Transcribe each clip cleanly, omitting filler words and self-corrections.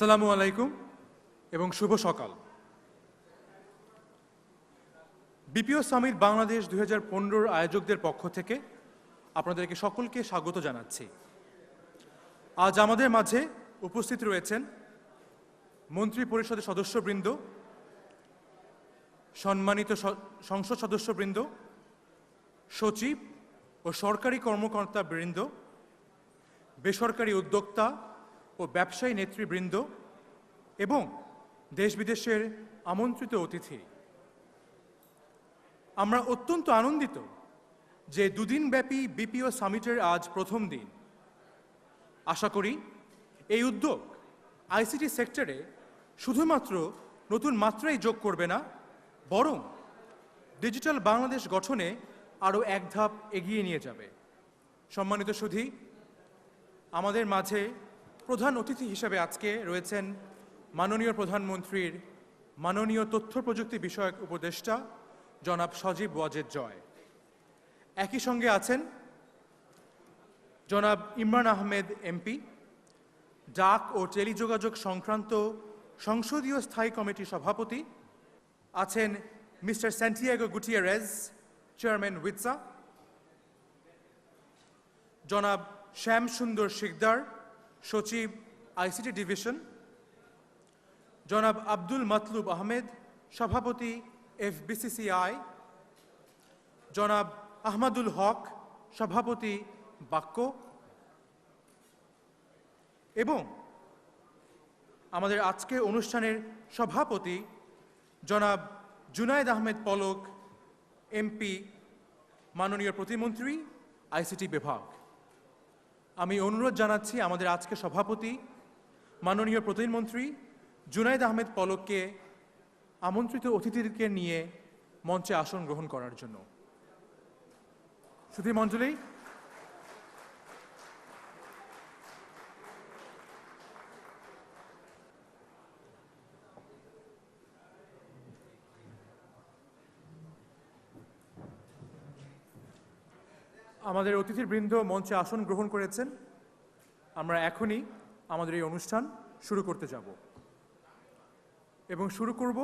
আসসালামু আলাইকুম এবং শুভ সকাল। বিপিও সামিট বাংলাদেশ 2015 আয়োজকদের পক্ষ থেকে আপনাদেরকে সকলকে স্বাগত জানাচ্ছি। আজ আমাদের মাঝে উপস্থিত রয়েছেন মন্ত্রী পরিষদের সদস্যবৃন্দ, সম্মানিত সংসদ সদস্যবৃন্দ, সচিব ও সরকারি কর্মকর্তাবৃন্দ, বেসরকারি উদ্যোক্তা ও ব্যবসায়ী নেতৃবৃন্দ এবং দেশ বিদেশের আমন্ত্রিত অতিথি। আমরা অত্যন্ত আনন্দিত যে দুদিনব্যাপী বিপিও সামিটের আজ প্রথম দিন। আশা করি এই উদ্যোগ আইসিটি সেক্টরে শুধুমাত্র নতুন মাত্রাই যোগ করবে না, বরং ডিজিটাল বাংলাদেশ গঠনে আরও এক ধাপ এগিয়ে নিয়ে যাবে। সম্মানিত সুধী, আমাদের মাঝে প্রধান অতিথি হিসেবে আজকে রয়েছেন মাননীয় প্রধানমন্ত্রীর মাননীয় তথ্য প্রযুক্তি বিষয়ক উপদেষ্টা জনাব সজীব ওয়াজেদ জয়। একই সঙ্গে আছেন জনাব ইমরান আহমেদ এমপি, ডাক ও টেলিযোগাযোগ সংক্রান্ত সংসদীয় স্থায়ী কমিটির সভাপতি। আছেন মিস্টার স্যান্টিয়াগো গুটিয়েরেজ, চেয়ারম্যান উইৎসা, জনাব শ্যাম সুন্দর শিকদার, সচিব আইসিটি ডিভিশন, জনাব আব্দুল মতলুব আহমেদ, সভাপতি এফবিসিসিআই, জনাব আহমদুল হক, সভাপতি বাক্য, এবং আমাদের আজকের অনুষ্ঠানের সভাপতি জনাব জুনায়েদ আহমেদ পলক এমপি, মাননীয় প্রতিমন্ত্রী আইসিটি বিভাগ। আমি অনুরোধ জানাচ্ছি আমাদের আজকে সভাপতি মাননীয় প্রতিমন্ত্রী জুনায়েদ আহমেদ পলককে আমন্ত্রিত অতিথিদেরকে নিয়ে মঞ্চে আসন গ্রহণ করার জন্য। সুধী মঞ্জুলি, আমাদের অতিথিবৃন্দ মঞ্চে আসন গ্রহণ করেছেন। আমরা এখনই আমাদের এই অনুষ্ঠান শুরু করতে যাব এবং শুরু করব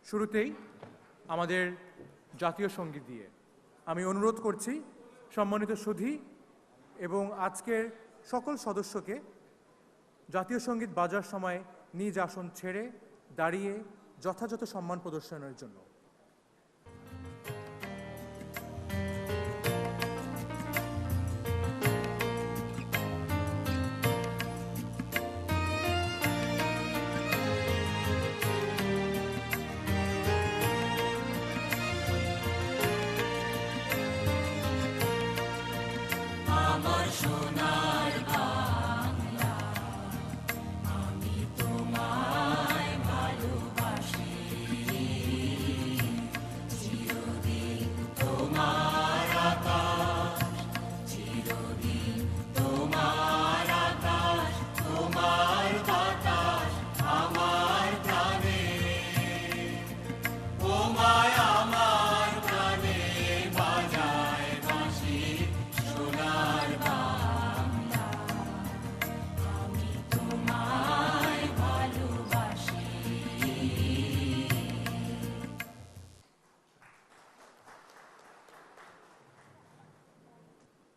শুরুতেই আমাদের জাতীয় সঙ্গীত দিয়ে। আমি অনুরোধ করছি সম্মানিত সুধী এবং আজকের সকল সদস্যকে জাতীয় সঙ্গীত বাজার সময় নিজ আসন ছেড়ে দাঁড়িয়ে যথাযথ সম্মান প্রদর্শনের জন্য।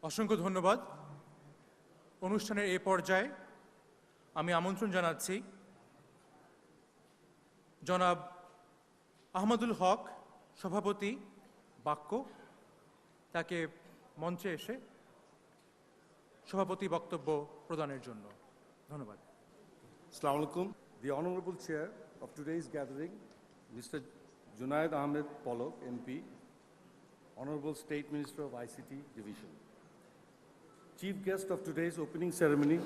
অসংখ্য ধন্যবাদ। অনুষ্ঠানের এ পর্যায়ে আমি আমন্ত্রণ জানাচ্ছি জনাব আহমদুল হক, সভাপতি বাক্য, তাকে মঞ্চে এসে সভাপতি বক্তব্য প্রদানের জন্য। ধন্যবাদ। Assalamu alaikum. The Honorable Chair of today's gathering, Mr. Junaid Ahmed Polok, MP, Honorable State Minister of ICT Division. Chief guest of today's opening ceremony,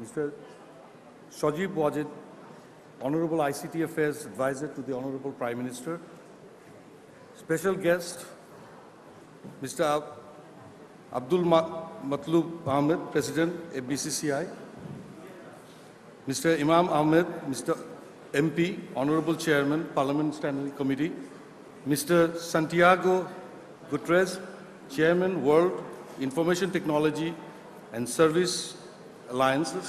Mr. Sojib Wajid, Honorable ICT Affairs Advisor to the Honorable Prime Minister. Special guest, Mr. Abdul Matlub Ahmed, President of BCCI. Mr. Imam Ahmed, Mr. MP, Honorable Chairman, Parliament Standing Committee. Mr. Santiago Guterres, Chairman, World Information Technology and Service Alliances.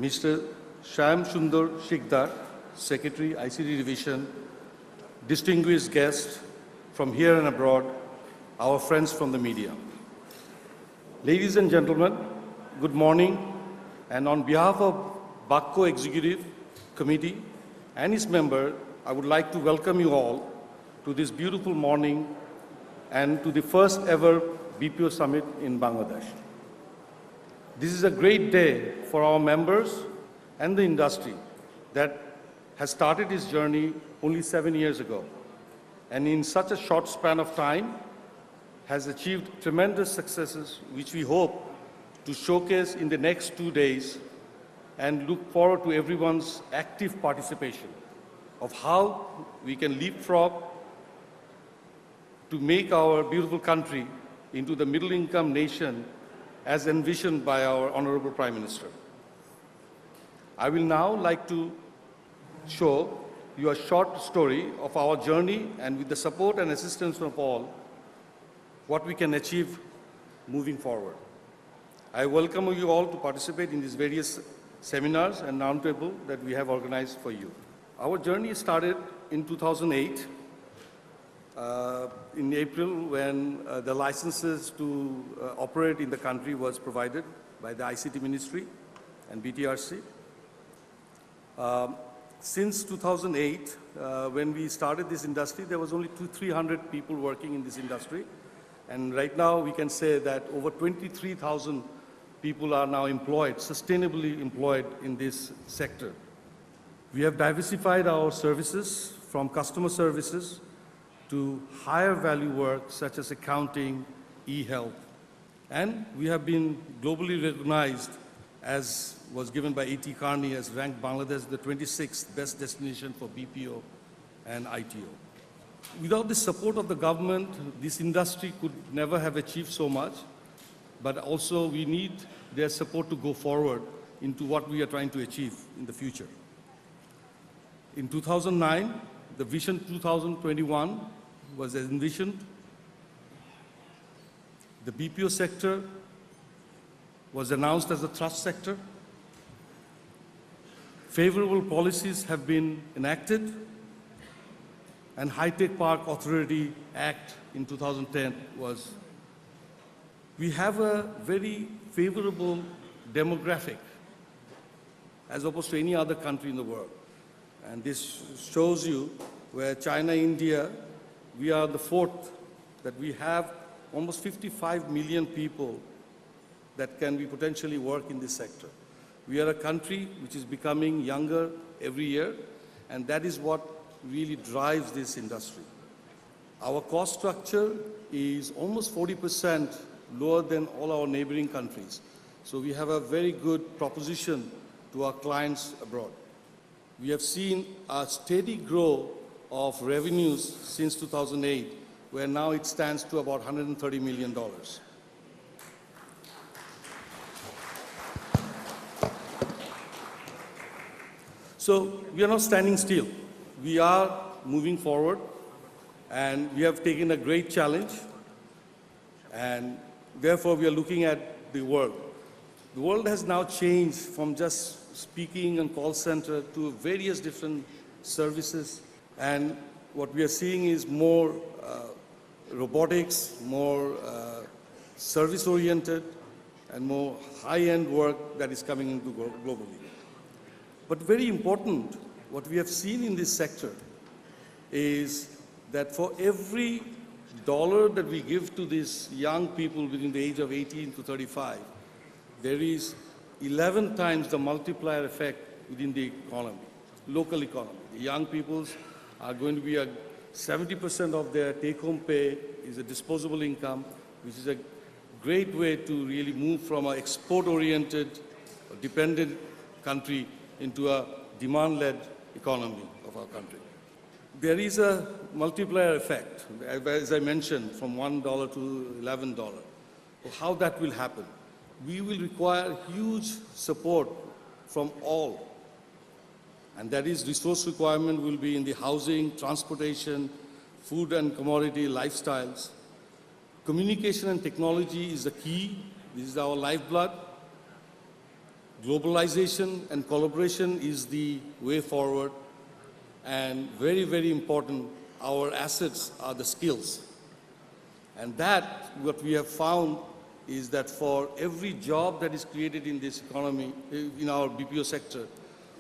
Mr. Shyam Sundar Shikdar, Secretary, ICT Division, distinguished guests from here and abroad, our friends from the media. Ladies and gentlemen, good morning, and on behalf of BACCO Executive Committee and its member, I would like to welcome you all to this beautiful morning and to the first ever BPO Summit in Bangladesh. This is a great day for our members and the industry that has started its journey only 7 years ago, and in such a short span of time has achieved tremendous successes which we hope to showcase in the next 2 days, and look forward to everyone's active participation of how we can leapfrog to make our beautiful country into the middle-income nation as envisioned by our Honorable Prime Minister. I will now like to show you a short story of our journey, and with the support and assistance of all, what we can achieve moving forward. I welcome you all to participate in these various seminars and roundtable that we have organized for you. Our journey started in 2008, in April, when the licenses to operate in the country was provided by the ICT Ministry and BTRC. Since 2008, when we started this industry, there was only 200-300 people working in this industry. And right now, we can say that over 23,000 people are now employed, sustainably employed in this sector. We have diversified our services from customer services to higher value work such as accounting, e-health. And we have been globally recognized, as was given by A.T. Kearney, as ranked Bangladesh the 26th best destination for BPO and ITO. Without the support of the government, this industry could never have achieved so much, but also we need their support to go forward into what we are trying to achieve in the future. In 2009, the Vision 2021 was envisioned. The BPO sector was announced as a trust sector. Favorable policies have been enacted, and High-Tech Park Authority Act in 2010 was. We have a very favorable demographic as opposed to any other country in the world. And this shows you where China, India, we are the fourth, that we have almost 55 million people that can be potentially work in this sector. We are a country which is becoming younger every year, and that is what really drives this industry. Our cost structure is almost 40% lower than all our neighboring countries. So we have a very good proposition to our clients abroad. We have seen a steady growth of revenues since 2008, where now it stands to about $130 million. So we are not standing still. We are moving forward, and we have taken a great challenge, and therefore we are looking at the world. The world has now changed from just speaking and call center to various different services, and what we are seeing is more robotics, more service-oriented, and more high-end work that is coming into globally. But very important, what we have seen in this sector is that for every dollar that we give to these young people within the age of 18 to 35, there is 11 times the multiplier effect within the economy, local economy. The young peoples are going to be 70% of their take-home pay is a disposable income, which is a great way to really move from an export-oriented, dependent country into a demand-led economy of our country. There is a multiplier effect, as I mentioned, from $1 to $11. How that will happen? We will require huge support from all. And that is, resource requirement will be in the housing, transportation, food and commodity, lifestyles. Communication and technology is the key. This is our lifeblood. Globalization and collaboration is the way forward, and very, very important, our assets are the skills. And that, what we have found is that for every job that is created in this economy, in our BPO sector,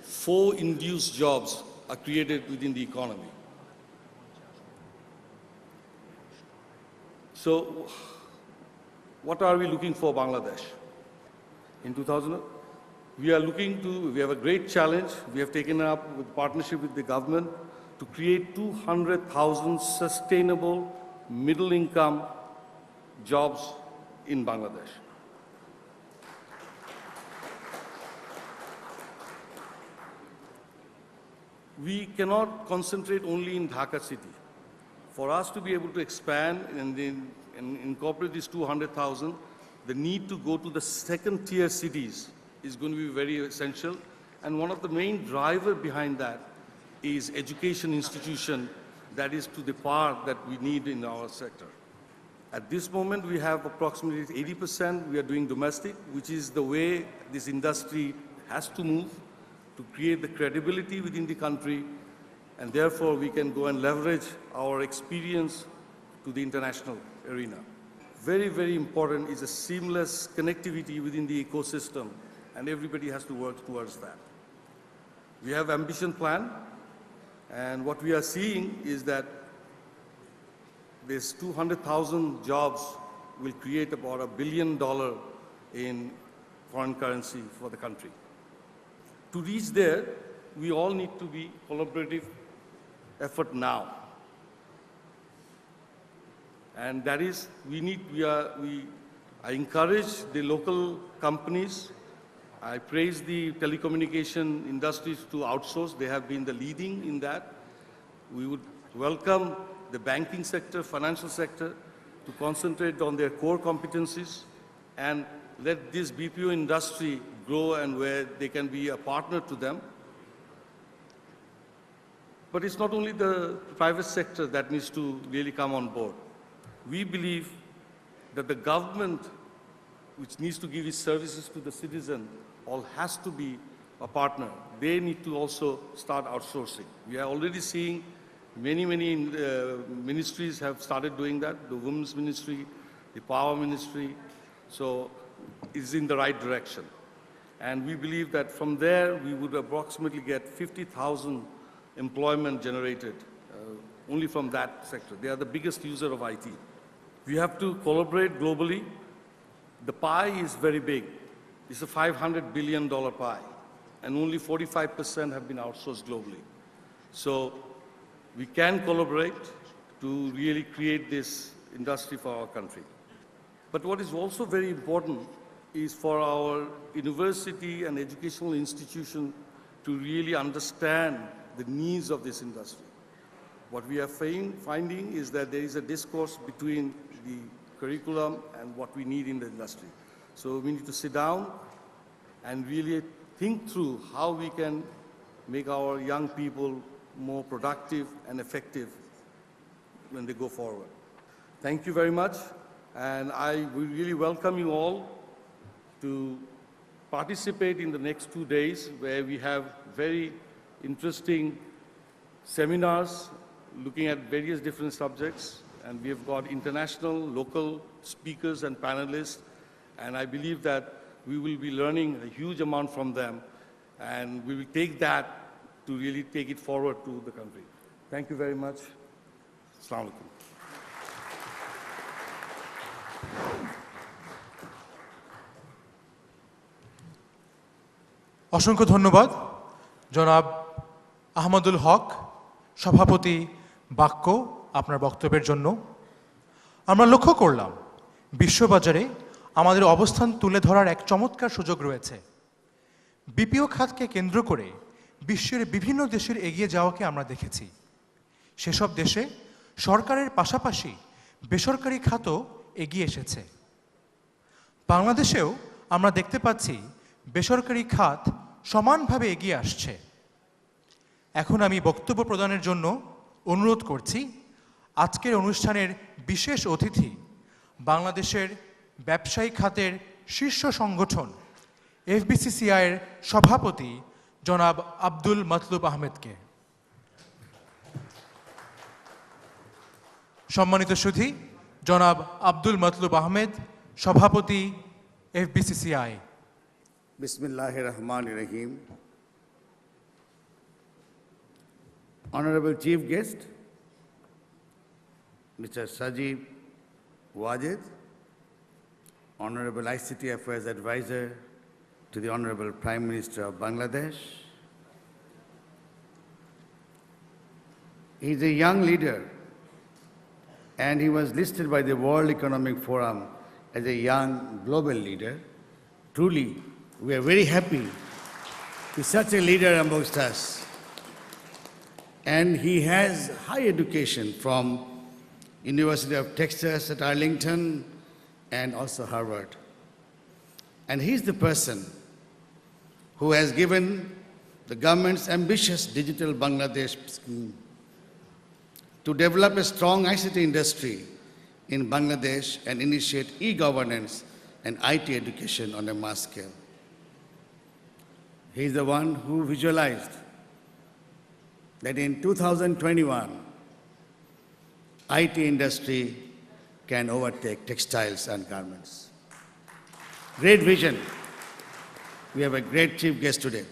4 induced jobs are created within the economy. So, what are we looking for Bangladesh? In 2000, we have a great challenge. We have taken up with partnership with the government to create 200,000 sustainable middle income jobs in Bangladesh. We cannot concentrate only in Dhaka city. For us to be able to expand and incorporate these 200,000, the need to go to the second-tier cities is going to be very essential. And one of the main drivers behind that is education institution that is to the par that we need in our sector. At this moment, we have approximately 80% we are doing domestic, which is the way this industry has to move to create the credibility within the country, and therefore we can go and leverage our experience to the international arena. Very, very important is a seamless connectivity within the ecosystem, and everybody has to work towards that. We have ambition plan, and what we are seeing is that this 200,000 jobs will create about $1 billion in foreign currency for the country. To reach there, we all need to be collaborative effort now. And that is, I encourage the local companies. I praise the telecommunication industries to outsource. They have been the leading in that. We would welcome the banking sector, financial sector, to concentrate on their core competencies and let this BPO industry grow and where they can be a partner to them. But it's not only the private sector that needs to really come on board. We believe that the government, which needs to give its services to the citizen, all has to be a partner. They need to also start outsourcing. We are already seeing many ministries have started doing that, the Women's Ministry, the Power Ministry, so it's in the right direction. And we believe that from there, we would approximately get 50,000 employment generated only from that sector. They are the biggest user of IT. We have to collaborate globally. The pie is very big. It's a $500 billion pie, and only 45% have been outsourced globally. So we can collaborate to really create this industry for our country. But what is also very important is for our university and educational institution to really understand the needs of this industry. What we are finding is that there is a discourse between the curriculum and what we need in the industry. So we need to sit down and really think through how we can make our young people more productive and effective when they go forward. Thank you very much, and I will really welcome you all to participate in the next 2 days where we have very interesting seminars looking at various different subjects, and we have got international, local speakers and panelists, and I believe that we will be learning a huge amount from them, and we will take that to really take it forward to the country. Thank you very much. Assalamu alaikum. অসংখ্য ধন্যবাদ জনাব আহমদুল হক, সভাপতি বাক্য, আপনার বক্তব্যের জন্য। আমরা লক্ষ্য করলাম বিশ্ববাজারে আমাদের অবস্থান তুলে ধরার এক চমৎকার সুযোগ রয়েছে। বিপিও খাতকে কেন্দ্র করে বিশ্বের বিভিন্ন দেশের এগিয়ে যাওয়াকে আমরা দেখেছি। সেসব দেশে সরকারের পাশাপাশি বেসরকারি খাতও এগিয়ে এসেছে। বাংলাদেশেও আমরা দেখতে পাচ্ছি বেসরকারি খাত সমানভাবে এগিয়ে আসছে। এখন আমি বক্তব্য প্রদানের জন্য অনুরোধ করছি আজকের অনুষ্ঠানের বিশেষ অতিথি, বাংলাদেশের ব্যবসায়ী খাতের শীর্ষ সংগঠন এফবিসিসিআই এর সভাপতি জনাব আব্দুল মতলুব আহমেদকে। সম্মানিত সুধী, জনাব আব্দুল মতলুব আহমেদ, সভাপতি FBCCI. Bismillahir Rahmanir Rahim. Honorable Chief Guest, Mr. Sajib Wajid, Honorable ICT Affairs Advisor to the Honorable Prime Minister of Bangladesh. He is a young leader and he was listed by the World Economic Forum as a young global leader. Truly, we are very happy to such a leader amongst us. And he has high education from University of Texas at Arlington and also Harvard. And he's the person who has given the government's ambitious Digital Bangladesh scheme to develop a strong ICT industry in Bangladesh and initiate e-governance and IT education on a mass scale. He is the one who visualized that in 2021, IT industry can overtake textiles and garments. Great vision. We have a great chief guest today.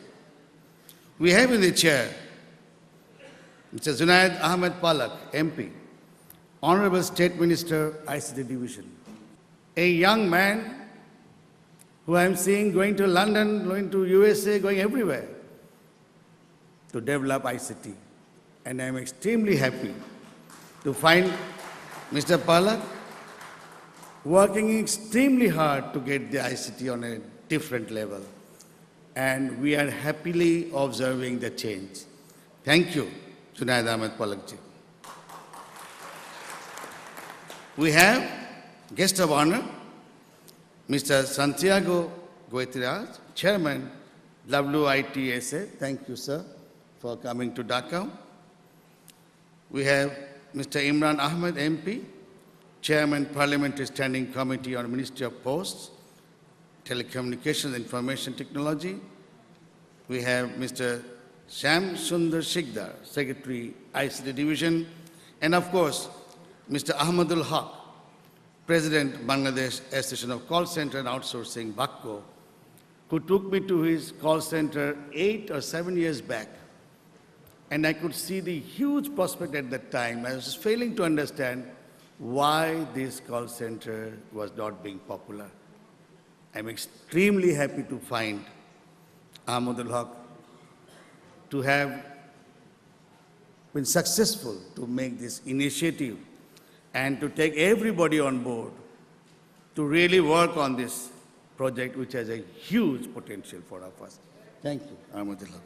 We have in the chair Mr. Junaid Ahmed Palak, MP, Honorable State Minister, ICT Division. A young man who I'm seeing going to London, going to USA, going everywhere to develop ICT. And I'm extremely happy to find Mr. Palak working extremely hard to get the ICT on a different level. And we are happily observing the change. Thank you, Junaid Ahmed Palak ji. We have guest of honor, Mr. Santiago Guitierrez, Chairman, WITSA. Thank you, sir, for coming to Dhaka. We have Mr. Imran Ahmed, MP, Chairman, Parliamentary Standing Committee on Ministry of Posts, Telecommunications, Information Technology. We have Mr. Sham Sundar Shikdar, Secretary, ICT Division, and of course, Mr. Ahmadul Haq, President, Bangladesh Association of Call Center and Outsourcing, BACCO, who took me to his call center 8 or 7 years back. And I could see the huge prospect at that time. I was failing to understand why this call center was not being popular. I'm extremely happy to find Ahmadul Haq to have been successful to make this initiative and to take everybody on board to really work on this project, which has a huge potential for all of us. Thank you, Ahmadul Haq.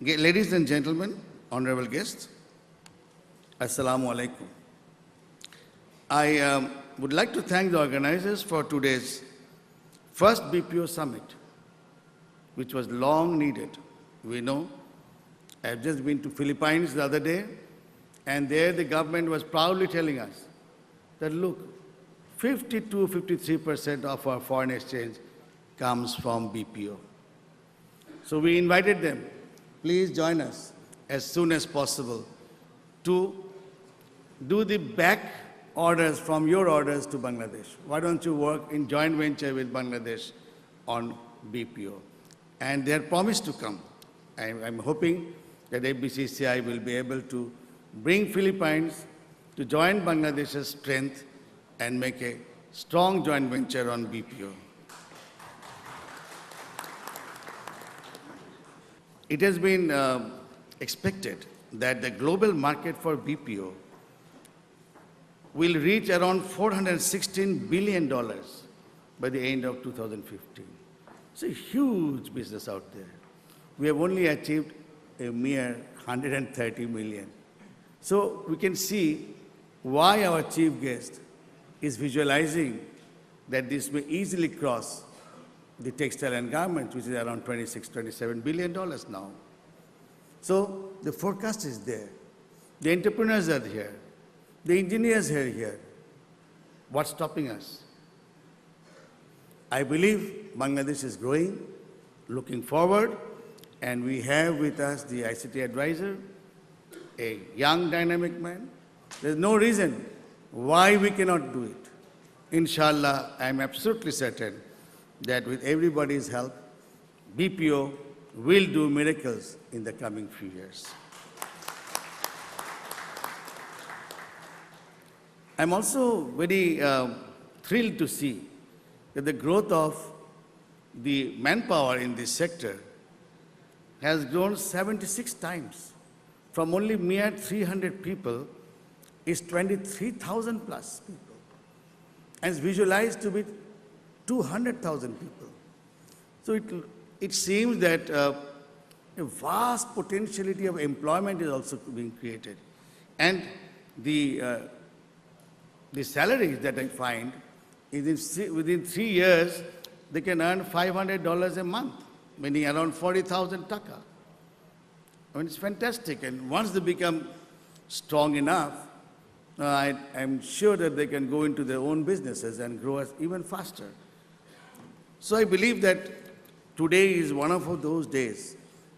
Ladies and gentlemen, honorable guests, Assalamu alaikum. I would like to thank the organizers for today's first BPO summit, which was long needed. We know, I've just been to Philippines the other day, and there the government was proudly telling us that look, 52-53% of our foreign exchange comes from BPO. So we invited them, please join us as soon as possible to do the back orders from your orders to Bangladesh. Why don't you work in joint venture with Bangladesh on BPO? And they are promised to come. I'm hoping that FBCCI will be able to bring Philippines to join Bangladesh's strength and make a strong joint venture on BPO. It has been expected that the global market for BPO will reach around $416 billion by the end of 2015. It's a huge business out there. We have only achieved a mere 130 million. So we can see why our chief guest is visualizing that this may easily cross the textile and garment, which is around $26-27 billion now. So the forecast is there. The entrepreneurs are here. The engineers are here. What's stopping us? I believe Bangladesh is growing, looking forward, and we have with us the ICT advisor, a young dynamic man. There's no reason why we cannot do it. Inshallah, I am absolutely certain that with everybody's help, BPO will do miracles in the coming few years. I'm also very thrilled to see that the growth of the manpower in this sector has grown 76 times. From only mere 300 people is 23,000 plus people. And it's visualized to be 200,000 people. So it seems that a vast potentiality of employment is also being created. And the salaries that I find is within 3 years, they can earn $500 a month, meaning around 40,000 taka. I mean, it's fantastic. And once they become strong enough, I'm sure that they can go into their own businesses and grow even faster. So I believe that today is one of those days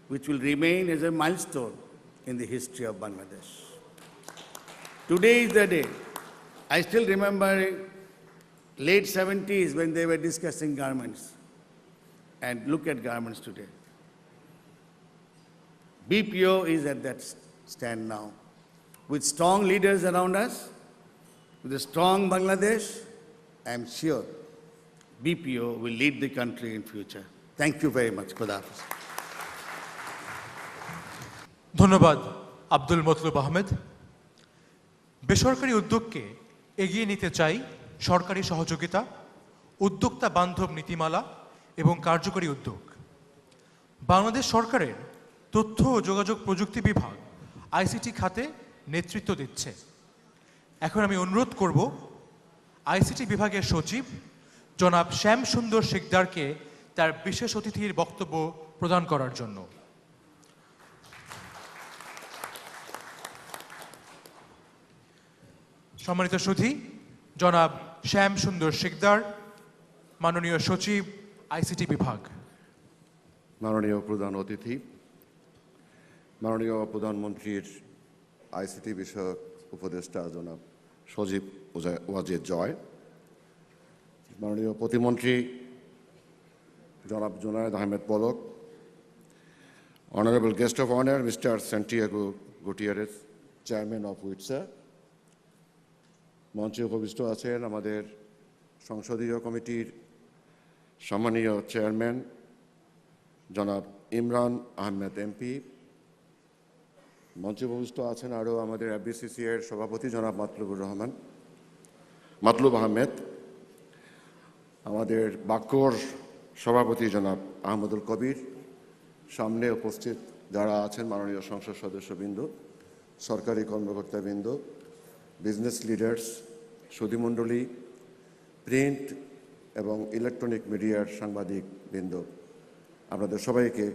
which will remain as a milestone in the history of Bangladesh. Today is the day. I still remember late 70s when they were discussing garments. And look at garments today. BPO is at that stand now. With strong leaders around us, with a strong Bangladesh, I am sure BPO will lead the country in future. Thank you very much. Khuda Hafiz. ধন্যবাদ আব্দুল মতলুব আহমেদ। বেসরকারি উদ্যোগকে এগিয়ে নিতে চাই সরকারি সহযোগিতা, উদ্যোক্তা বান্ধব নীতিমালা এবং কার্যকরী উদ্যোগ। বাংলাদেশ সরকারের তথ্য ও যোগাযোগ প্রযুক্তি বিভাগ আইসিটি খাতে নেতৃত্ব দিচ্ছে। এখন আমি অনুরোধ করব আইসিটি বিভাগের সচিব জনাব শ্যাম সুন্দর শিকদারকে তার বিশেষ অতিথির বক্তব্য প্রদান করার জন্য। সম্মানিত সুধী, জনাব শ্যাম সুন্দর শিকদার, মাননীয় সচিব আইসিটি বিভাগ। মাননীয় প্রধান অতিথি, মাননীয় প্রধানমন্ত্রীর আইসিটি বিষয়ক উপদেষ্টা জনাব সজীব ওয়াজেদ জয়, মাননীয় প্রতিমন্ত্রী জনাব Zunaid Ahmed Palak, honourable guest of honour mister Santiago Gutierrez, chairman of উইটসা, মঞ্চে উপবিষ্ট আছেন আমাদের সংসদীয় কমিটির সম্মানীয় চেয়ারম্যান জনাব ইমরান আহমেদ এমপি, মঞ্চে উপবিষ্ট আছেন আরও আমাদের এফবিসিসি এর সভাপতি জনাব মাতলুব আহমেদ, আমাদের বাক্যর সভাপতি জনাব আহমদুল কবির, সামনে উপস্থিত যারা আছেন মাননীয় সংসদ সদস্যবৃন্দ, সরকারি কর্মকর্তাবৃন্দ, বিজনেস লিডার্স, সুধীমণ্ডলী, প্রিন্ট এবং ইলেকট্রনিক মিডিয়ার সাংবাদিকবৃন্দ, আপনাদের সবাইকে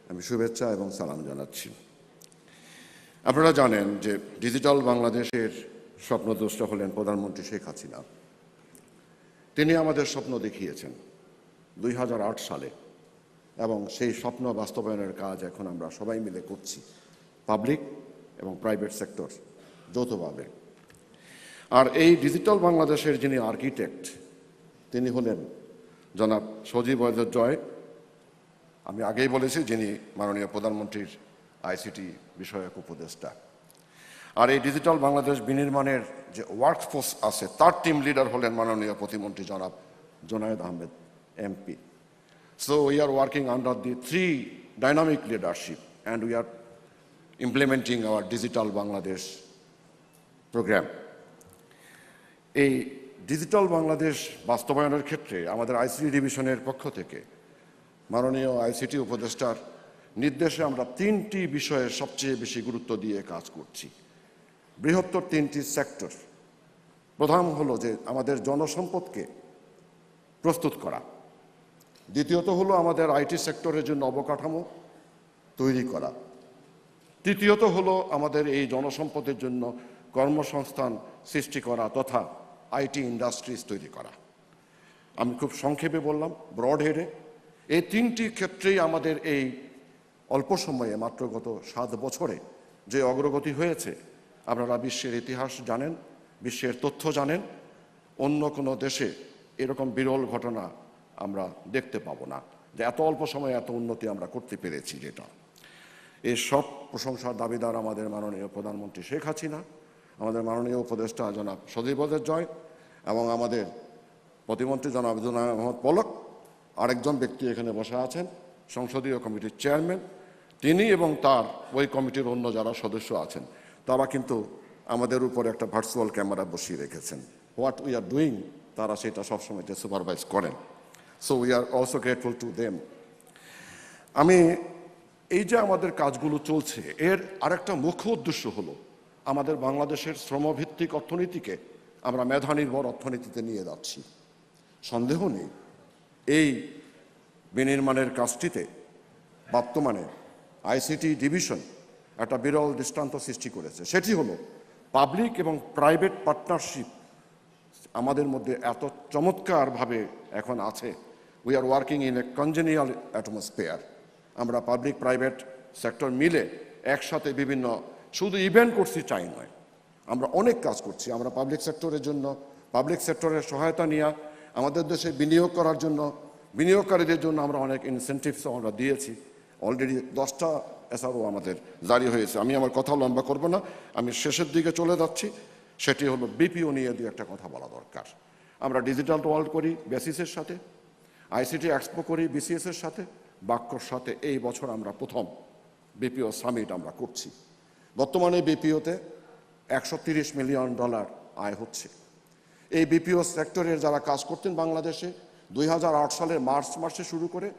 আমি শুভেচ্ছা এবং সালাম জানাচ্ছি। আপনারা জানেন যে ডিজিটাল বাংলাদেশের স্বপ্নদ্রষ্টা হলেন প্রধানমন্ত্রী শেখ হাসিনা। তিনি আমাদের স্বপ্ন দেখিয়েছেন 2008 সালে এবং সেই স্বপ্ন বাস্তবায়নের কাজ এখন আমরা সবাই মিলে করছি, পাবলিক এবং প্রাইভেট সেক্টর যৌথভাবে। আর এই ডিজিটাল বাংলাদেশের যিনি আর্কিটেক্ট তিনি হলেন জনাব সজীব ওয়াজেদ জয়। আমি আগেই বলেছি যিনি মাননীয় প্রধানমন্ত্রীর আইসিটি বিষয়ক উপদেষ্টা। আর এই ডিজিটাল বাংলাদেশ বিনির্মাণের যে ওয়ার্কফোর্স আছে তার টিম লিডার হলেন মাননীয় প্রতিমন্ত্রী জনাব Zunaid Ahmed MP. So we are working under the 3 dynamic leadership and we are implementing our digital Bangladesh program. এই ডিজিটাল বাংলাদেশ বাস্তবায়নের ক্ষেত্রে আমাদের আইসিটি ডিভিশনের পক্ষ থেকে মাননীয় আইসিটি উপদেষ্টার নির্দেশে আমরা 3টি বিষয়ে সবচেয়ে বেশি গুরুত্ব দিয়ে কাজ করছি। বৃহত্তর 3টি সেক্টর। প্রথম হলো যে আমাদের জনসম্পদকে প্রস্তুত করা, দ্বিতীয়ত হলো আমাদের আইটি সেক্টরের জন্য অবকাঠামো তৈরি করা, তৃতীয়ত হলো আমাদের এই জনসম্পদের জন্য কর্মসংস্থান সৃষ্টি করা তথা আইটি ইন্ডাস্ট্রিজ তৈরি করা। আমি খুব সংক্ষেপে বললাম, ব্রড হেডে। এই তিনটি ক্ষেত্রেই আমাদের এই অল্প সময়ে, মাত্র গত 7 বছরে যে অগ্রগতি হয়েছে, আপনারা বিশ্বের ইতিহাস জানেন, বিশ্বের তথ্য জানেন, অন্য কোনো দেশে এরকম বিরল ঘটনা আমরা দেখতে পাবো না যে এত অল্প সময়ে এত উন্নতি আমরা করতে পেরেছি। যেটা এই সব প্রশংসার দাবিদার আমাদের মাননীয় প্রধানমন্ত্রী শেখ হাসিনা, আমাদের মাননীয় উপদেষ্টা জনাব সজীব ওয়াজেদ জয় এবং আমাদের প্রতিমন্ত্রী জনাব জুনায়েদ আহমেদ পলক। আরেকজন ব্যক্তি এখানে বসে আছেন, সংসদীয় কমিটির চেয়ারম্যান, তিনি এবং তার ওই কমিটির অন্য যারা সদস্য আছেন, তারা কিন্তু আমাদের উপর একটা ভার্চুয়াল ক্যামেরা বসিয়ে রেখেছেন। হোয়াট উই আর ডুইং তারা সেটা সবসময় সুপারভাইজ করেন। So we are also grateful to them. আমি এই যে আমাদের কাজগুলো চলছে, এর আরেকটা মুখ্য উদ্দেশ্য হলো আমাদের বাংলাদেশের শ্রমভিত্তিক অর্থনীতিকে আমরা মেধানির্ভর অর্থনীতিতে নিয়ে যাচ্ছি। সন্দেহ নেই এই বিনির্মাণের কাজটিতে বর্তমানে আইসিটি ডিভিশন একটা বিরল দৃষ্টান্ত সৃষ্টি করেছে। সেটি হলো পাবলিক এবং প্রাইভেট পার্টনারশিপ আমাদের মধ্যে এত চমৎকারভাবে এখন আছে। We are working in a congenial atmosphere. আমরা পাবলিক প্রাইভেট সেক্টর মিলে একসাথে বিভিন্ন শুধু ইভেন্ট করছি চাই নয়, আমরা অনেক কাজ করছি। আমরা পাবলিক সেক্টরের জন্য, পাবলিক সেক্টরের সহায়তা নিয়ে আমাদের দেশে বিনিয়োগ করার জন্য, বিনিয়োগকারীদের জন্য আমরা অনেক ইনসেন্টিভসও আমরা দিয়েছি। অলরেডি 10টা এসআরও আমাদের জারি হয়েছে। আমি আমার কথা লম্বা করব না, আমি শেষের দিকে চলে যাচ্ছি। সেটি হলো বিপিও নিয়ে দিয়ে একটা কথা বলা দরকার। আমরা ডিজিটাল ওয়ার্ল্ড করি বেসিসের সাথে, আইসিটি এক্সপো করি বিসিএসের সাথে, বাক্যর সাথে। এই বছর আমরা প্রথম বিপিও সামিট আমরা করছি। বর্তমানে বিপিওতে $130 মিলিয়ন আয় হচ্ছে। এই বিপিও সেক্টরের যারা কাজ করতেন বাংলাদেশে 2008 সালের মার্চ মাসে শুরু করে,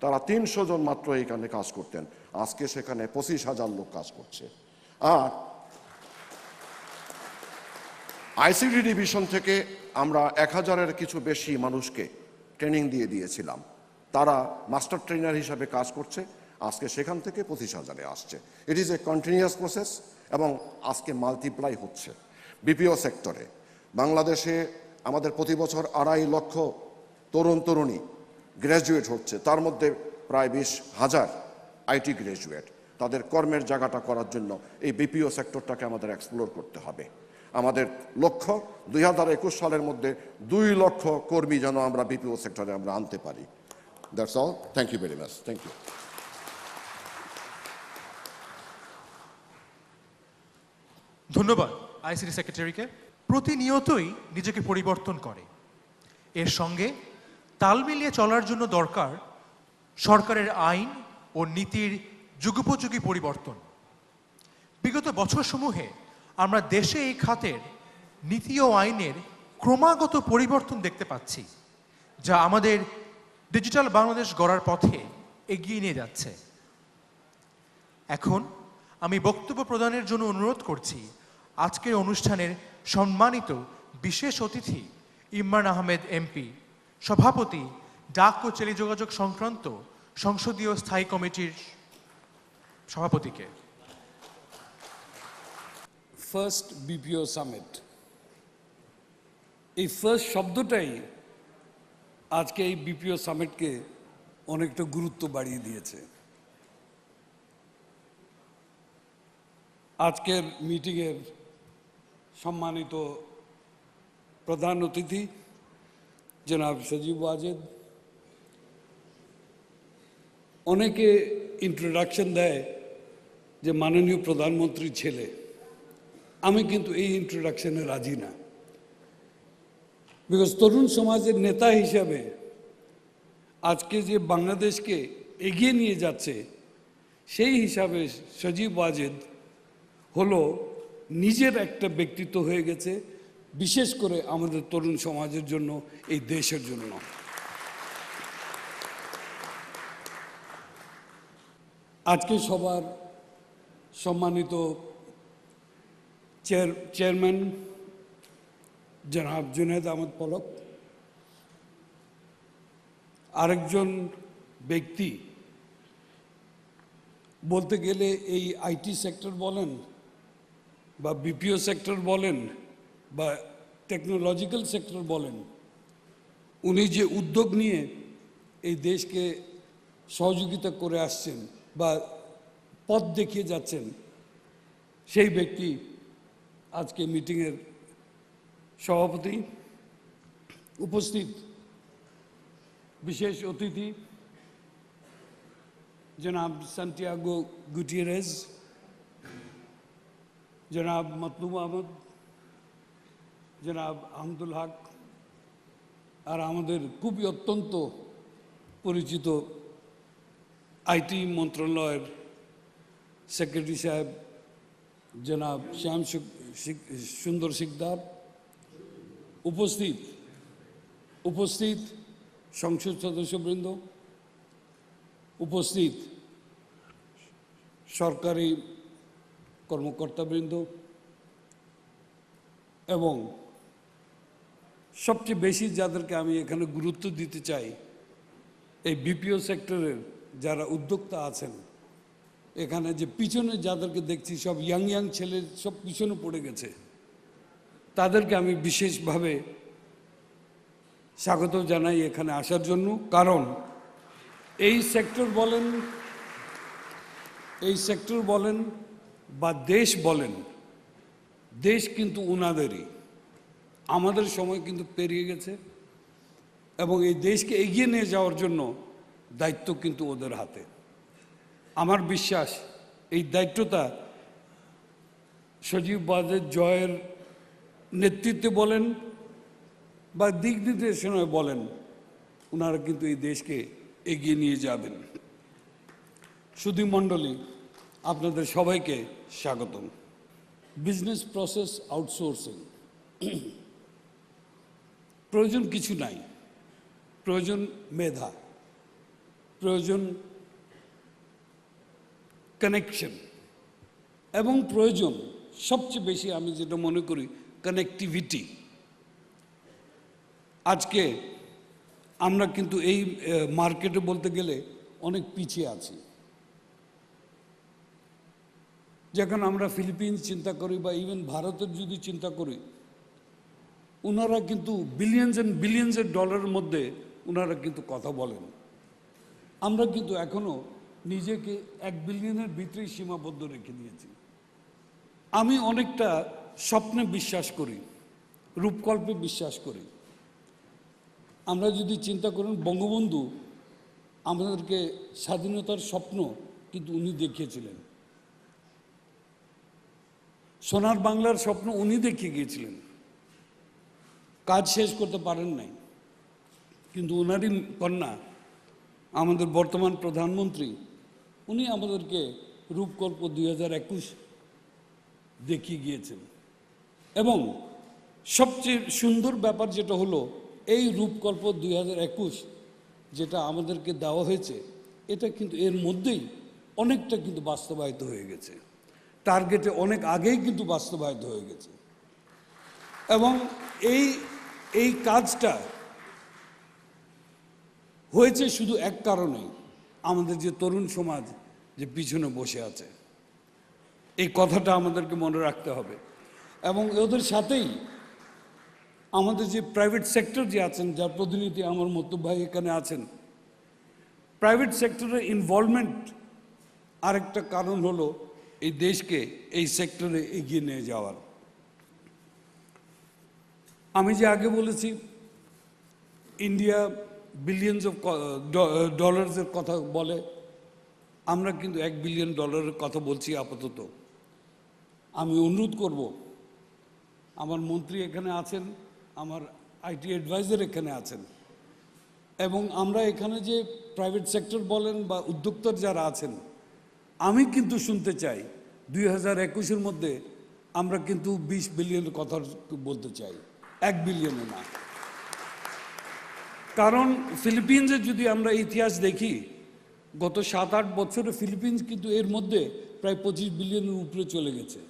তারা 300 জন মাত্র এইখানে কাজ করতেন। আজকে সেখানে 25,000 লোক কাজ করছে। আর আইসিটি ডিভিশন থেকে আমরা 1000-এর কিছু বেশি মানুষকে ট্রেনিং দিয়ে দিয়েছিলাম, তারা মাস্টার ট্রেনার হিসাবে কাজ করছে। আজকে সেখান থেকে 25,000-এ আসছে। It is a continuous process এবং আজকে মাল্টিপ্লাই হচ্ছে। বিপিও সেক্টরে বাংলাদেশে আমাদের প্রতি বছর 2.5 লক্ষ তরুণ তরুণী গ্র্যাজুয়েট হচ্ছে, তার মধ্যে প্রায় 20,000 আইটি গ্র্যাজুয়েট। তাদের কর্মের জায়গাটা করার জন্য এই বিপিও সেক্টরটাকে আমাদের এক্সপ্লোর করতে হবে। আমাদের লক্ষ্য 2021 সালের মধ্যে 2 লক্ষ কর্মী যেন আমরা বিপিও সেক্টরে আমরা আনতে পারি। That's all. Thank you very much. Thank you. ধন্যবাদ আইসিটি সেক্রেটারিকে। প্রতিনিয়তই নিজেকে পরিবর্তন করে, এর সঙ্গে তাল মিলিয়ে চলার জন্য দরকার সরকারের আইন ও নীতির যুগোপযোগী পরিবর্তন। বিগত বছরসমূহে আমরা দেশে এই খাতের নীতি ও আইনের ক্রমাগত পরিবর্তন দেখতে পাচ্ছি, যা আমাদের ডিজিটাল বাংলাদেশ গড়ার পথে এগিয়ে নিয়ে যাচ্ছে। এখন আমি বক্তব্য প্রদানের জন্য অনুরোধ করছি আজকের অনুষ্ঠানের সম্মানিত বিশেষ অতিথি ইমরান আহমেদ এমপি, সভাপতি ডাক ও টেলিযোগাযোগ সংক্রান্ত সংসদীয় স্থায়ী কমিটির সভাপতিকে। ফার্স্ট বিপিও সামিট, এই ফার্স্ট শব্দটাই আজকে এই বিপিও সামিটকে অনেকটা গুরুত্ব বাড়িয়ে দিয়েছে। আজকের মিটিংয়ের সম্মানিত প্রধান অতিথি জনাব সজীব ওয়াজেদ, অনেকে ইন্ট্রোডাকশন দেয় যে মাননীয় প্রধানমন্ত্রীর ছেলে। আমি কিন্তু এই ইন্ট্রোডাকশনে রাজি না। বিকজ তরুণ সমাজের নেতা হিসাবে আজকে যে বাংলাদেশকে এগিয়ে নিয়ে যাচ্ছে, সেই হিসাবে সজীব ওয়াজেদ হলো নিজের একটা ব্যক্তিত্ব হয়ে গেছে, বিশেষ করে আমাদের তরুণ সমাজের জন্য, এই দেশের জন্য। আজকে সবার সম্মানিত চেয়ারম্যান জনাব জুনায়েদ আহমেদ পলক, আরেকজন ব্যক্তি বলতে গেলে এই আইটি সেক্টর বলেন বা বিপিও সেক্টর বলেন বা টেকনোলজিক্যাল সেক্টর বলেন, উনি যে উদ্যোগ নিয়ে এই দেশকে সহযোগিতা করে আসছেন বা পথ দেখিয়ে যাচ্ছেন, সেই ব্যক্তি আজকে মিটিংয়ের সভাপতি। উপস্থিত বিশেষ অতিথি জনাব সান্তিয়াগো গুটিয়েরেজ, জনাব মতলুব আহমদ, জনাব আহমদুল হক, আর আমাদের খুবই অত্যন্ত পরিচিত আইটি মন্ত্রণালয়ের সেক্রেটারি সাহেব জনাব শ্যাম সুন্দর সিকদার। উপস্থিত সংসদ সদস্যবৃন্দ, উপস্থিত সরকারি কর্মকর্তাবৃন্দ, এবং সবচেয়ে বেশি যাদেরকে আমি এখানে গুরুত্ব দিতে চাই, এই বিপিও সেক্টরের যারা উদ্যোক্তা আছেন, এখানে যে পিছনে যাদেরকে দেখছি সব ইয়াং ছেলে সব পিছনে পড়ে গেছে, তাদেরকে আমি বিশেষভাবে স্বাগত জানাই এখানে আসার জন্য। কারণ এই সেক্টর বলেন বা দেশ বলেন, দেশ কিন্তু উনাদেরই। আমাদের সময় কিন্তু পেরিয়ে গেছে এবং এই দেশকে এগিয়ে নিয়ে যাওয়ার জন্য দায়িত্ব কিন্তু ওদের হাতে। আমার বিশ্বাস এই দায়িত্বটা সজীব ওয়াজেদ জয়ের নেতৃত্বে বলেন বা দিক নির্দেশনায় বলেন, ওনারা কিন্তু এই দেশকে এগিয়ে নিয়ে যাবেন। সুধী মণ্ডলী, আপনাদের সবাইকে স্বাগতম। বিজনেস প্রসেস আউটসোর্সিং প্রয়োজন কিছু নাই, প্রয়োজন মেধা, প্রয়োজন কানেকশন, এবং প্রয়োজন সবচেয়ে বেশি আমি যেটা মনে করি কানেক্টিভিটি। আজকে আমরা কিন্তু এই মার্কেটে বলতে গেলে অনেক পিছিয়ে আছি। যখন আমরা ফিলিপিন্স চিন্তা করি বা ইভেন ভারতের যদি চিন্তা করি, ওনারা কিন্তু বিলিয়নস অ্যান্ড বিলিয়নসের ডলারের মধ্যে ওনারা কিন্তু কথা বলেন। আমরা কিন্তু এখনো নিজেকে 1 বিলিয়নের ভিতরেই সীমাবদ্ধ রেখে দিয়েছি। আমি অনেকটা স্বপ্নে বিশ্বাস করি, রূপকল্পে বিশ্বাস করি। আমরা যদি চিন্তা করুন, বঙ্গবন্ধু আমাদেরকে স্বাধীনতার স্বপ্ন কিন্তু উনি দেখিয়েছিলেন, সোনার বাংলার স্বপ্ন উনি দেখিয়ে গিয়েছিলেন, কাজ শেষ করতে পারেন নাই। কিন্তু ওনারই কন্যা আমাদের বর্তমান প্রধানমন্ত্রী, উনি আমাদেরকে রূপকল্প 2021 দেখিয়ে গিয়েছেন। এবং সবচেয়ে সুন্দর ব্যাপার যেটা হলো, এই রূপকল্প 2021 যেটা আমাদেরকে দেওয়া হয়েছে, এটা কিন্তু এর মধ্যেই অনেকটা কিন্তু বাস্তবায়িত হয়ে গেছে, টার্গেটে অনেক আগেই কিন্তু বাস্তবায়িত হয়ে গেছে। এবং এই কাজটা হয়েছে শুধু এক কারণে, আমাদের যে তরুণ সমাজ যে পিছনে বসে আছে, এই কথাটা আমাদেরকে মনে রাখতে হবে। এবং ওদের সাথেই আমাদের যে প্রাইভেট সেক্টর যে আছেন, যার প্রতিনিধি আমার মতো ভাই এখানে আছেন, প্রাইভেট সেক্টরের ইনভলভমেন্ট আরেকটা কারণ হলো এই দেশকে এই সেক্টরে এগিয়ে নিয়ে যাওয়ার। আমি যে আগে বলেছি ইন্ডিয়া বিলিয়নস অফ ডলার্সের কথা বলে, আমরা কিন্তু $1 বিলিয়ন কথা বলছি আপাতত। আমি অনুরোধ করব, আমার মন্ত্রী এখানে আছেন, আমার আইটি অ্যাডভাইজার এখানে আছেন, এবং আমরা এখানে যে প্রাইভেট সেক্টর বলেন বা উদ্যোক্তার যারা আছেন, আমি কিন্তু শুনতে চাই 2021-এর মধ্যে আমরা কিন্তু 20 বিলিয়নের কথা বলতে চাই, 1 বিলিয়নে না। কারণ ফিলিপিন্সের যদি আমরা ইতিহাস দেখি, গত 7-8 বছরে ফিলিপিন্স কিন্তু এর মধ্যে প্রায় 25 বিলিয়নের উপরে চলে গেছে।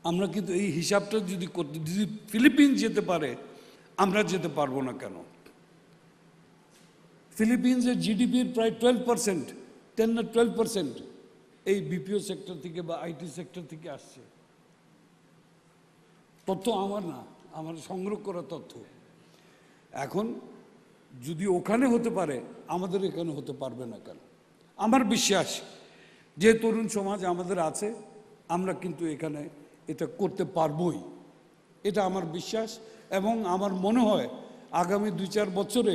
আমরা কিন্তু এই হিসাবটা যদি করতে, যদি ফিলিপিন্স যেতে পারে, আমরা যেতে পারবো না কেন? ফিলিপিন্সের জিডিপির প্রায় 12%, 10 না 12% এই বিপিও সেক্টর থেকে বা আইটি সেক্টর থেকে আসছে। তথ্য আমার না, আমার সংগ্রহ করা তথ্য। এখন যদি ওখানে হতে পারে, আমাদের এখানে হতে পারবে না কেন? আমার বিশ্বাস যে তরুণ সমাজ আমাদের আছে, আমরা কিন্তু এখানে এটা করতে পারবই। এটা আমার বিশ্বাস, এবং আমার মনে হয় আগামী 2-4 বছরে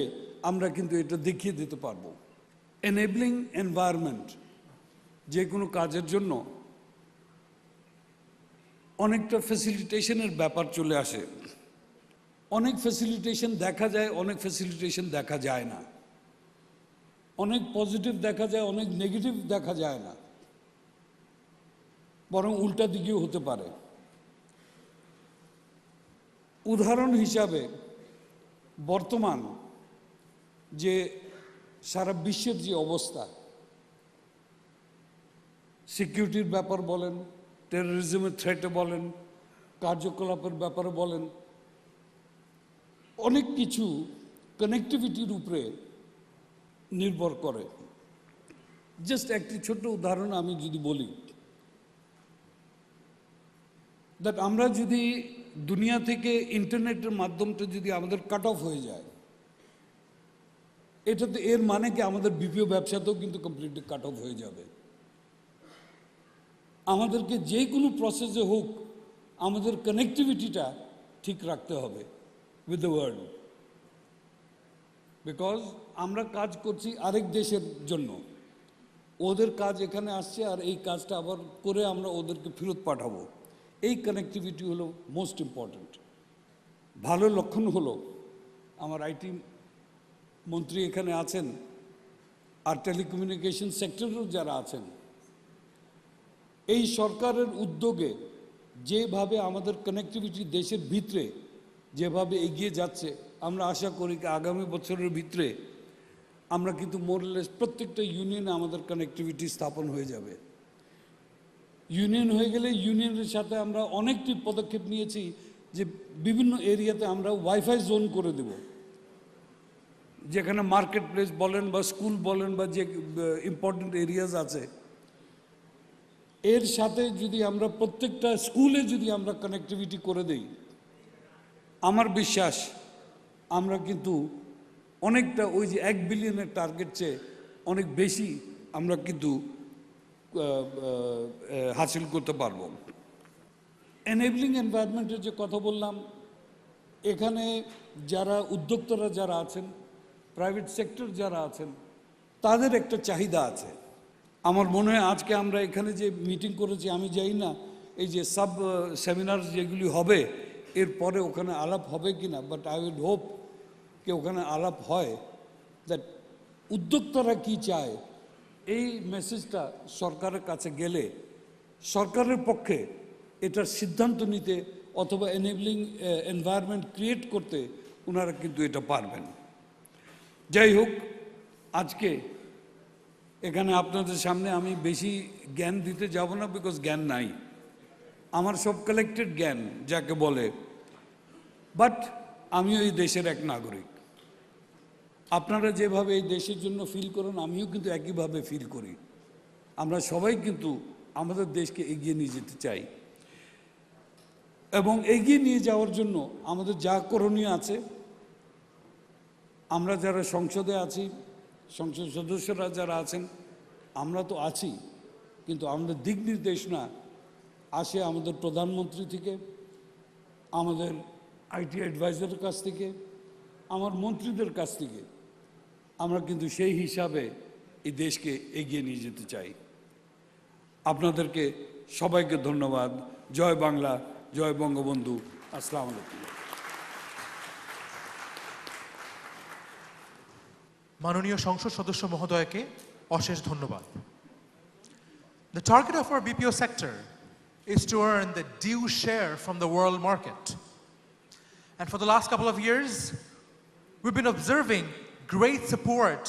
আমরা কিন্তু এটা দেখিয়ে দিতে পারবো। এনেবলিং এনভায়রনমেন্ট যে কোনো কাজের জন্য অনেকটা ফ্যাসিলিটেশনের ব্যাপার চলে আসে। অনেক ফ্যাসিলিটেশন দেখা যায়, অনেক ফ্যাসিলিটেশন দেখা যায় না। অনেক পজিটিভ দেখা যায়, অনেক নেগেটিভ দেখা যায় না, বরং উল্টা দিকেও হতে পারে। উদাহরণ হিসাবে বর্তমান যে সারা বিশ্বের যে অবস্থা, সিকিউরিটির ব্যাপার বলেন, টেরোরিজমের থ্রেটে বলেন, কার্যকলাপের ব্যাপারে বলেন, অনেক কিছু কানেক্টিভিটির উপরে নির্ভর করে। জাস্ট একটি ছোট্ট উদাহরণ আমি যদি বলি, দ্যাট আমরা যদি দুনিয়া থেকে ইন্টারনেটের মাধ্যমটা যদি আমাদের কাট অফ হয়ে যায়, এটাতে এর মানে কি আমাদের বিপিও ব্যবসাতেও কিন্তু কমপ্লিটলি কাট অফ হয়ে যাবে। আমাদেরকে যে কোনো প্রসেসে হোক আমাদের কানেক্টিভিটিটা ঠিক রাখতে হবে উইথ দ্য ওয়ার্ল্ড, বিকজ আমরা কাজ করছি আরেক দেশের জন্য। ওদের কাজ এখানে আসছে, আর এই কাজটা আবার করে আমরা ওদেরকে ফেরত পাঠাবো। এই কানেক্টিভিটি হলো মোস্ট ইম্পর্ট্যান্ট। ভালো লক্ষণ হলো আমার আইটি মন্ত্রী এখানে আছেন, আর টেলিকমিউনিকেশন সেক্টরেও যারা আছেন, এই সরকারের উদ্যোগে যেভাবে আমাদের কানেক্টিভিটি দেশের ভিতরে যেভাবে এগিয়ে যাচ্ছে, আমরা আশা করি আগামী বছরের ভিতরে আমরা কিন্তু মোরলেস প্রত্যেকটা ইউনিয়নে আমাদের কানেক্টিভিটি স্থাপন হয়ে যাবে। ইউনিয়ন হয়ে গেলে ইউনিয়নের সাথে আমরা অনেকটি পদক্ষেপ নিয়েছি যে বিভিন্ন এরিয়াতে আমরা ওয়াইফাই জোন করে দেব, যেখানে মার্কেট প্লেস বলেন বা স্কুল বলেন বা যে ইম্পর্টেন্ট এরিয়াস আছে, এর সাথে যদি আমরা প্রত্যেকটা স্কুলে যদি আমরা কানেক্টিভিটি করে দেই, আমার বিশ্বাস আমরা কিন্তু অনেকটা ওই যে 1 বিলিয়নের টার্গেট চেয়ে অনেক বেশি আমরা কিন্তু হাসিল করতে পারবো। এনেবলিং এনভায়রনমেন্টের যে কথা বললাম, এখানে যারা উদ্যোক্তারা যারা আছেন, প্রাইভেট সেক্টর যারা আছেন, তাদের একটা চাহিদা আছে। আমার মনে হয় আজকে আমরা এখানে যে মিটিং করেছি, আমি জানি না এই যে সাব সেমিনার যেগুলি হবে এরপরে ওখানে আলাপ হবে কি না, বাট আই উইড হোপ যে ওখানে আলাপ হয়, দ্যাট উদ্যোক্তারা কি চায় এই মেসেজটা সরকারের কাছে গেলে সরকারের পক্ষে এটার সিদ্ধান্ত নিতে অথবা এনেবলিং এনভায়রনমেন্ট ক্রিয়েট করতে ওনারা কিন্তু এটা পারবেন। যাই হোক, আজকে এখানে আপনাদের সামনে আমি বেশি জ্ঞান দিতে যাব না, বিকজ জ্ঞান নাই, আমার সব কালেক্টেড জ্ঞান যাকে বলে, বাট আমিও এই দেশের এক নাগরিক। আপনারা যেভাবে এই দেশের জন্য ফিল করেন, আমিও কিন্তু একইভাবে ফিল করি। আমরা সবাই কিন্তু আমাদের দেশকে এগিয়ে নিয়ে যেতে চাই, এবং এগিয়ে নিয়ে যাওয়ার জন্য আমাদের যা করণীয় আছে, আমরা যারা সংসদে আছি, সংসদ সদস্যরা যারা আছেন, আমরা তো আছি, কিন্তু আমাদের দিক নির্দেশনা আসে আমাদের প্রধানমন্ত্রী থেকে, আমাদের আইটি অ্যাডভাইজারের কাছ থেকে, আমার মন্ত্রীদের কাছ থেকে। আমরা কিন্তু সেই হিসাবে এই দেশকে এগিয়ে নিয়ে যেতে চাই। আপনাদেরকে সবাইকে ধন্যবাদ। জয় বাংলা, জয় বঙ্গবন্ধু। আসসালামু আলাইকুম। মাননীয় সংসদ সদস্য মহোদয়কে অশেষ ধন্যবাদ। The target of our BPO sector is to earn the due share from the world market. And for the last couple of years, we've been observing great support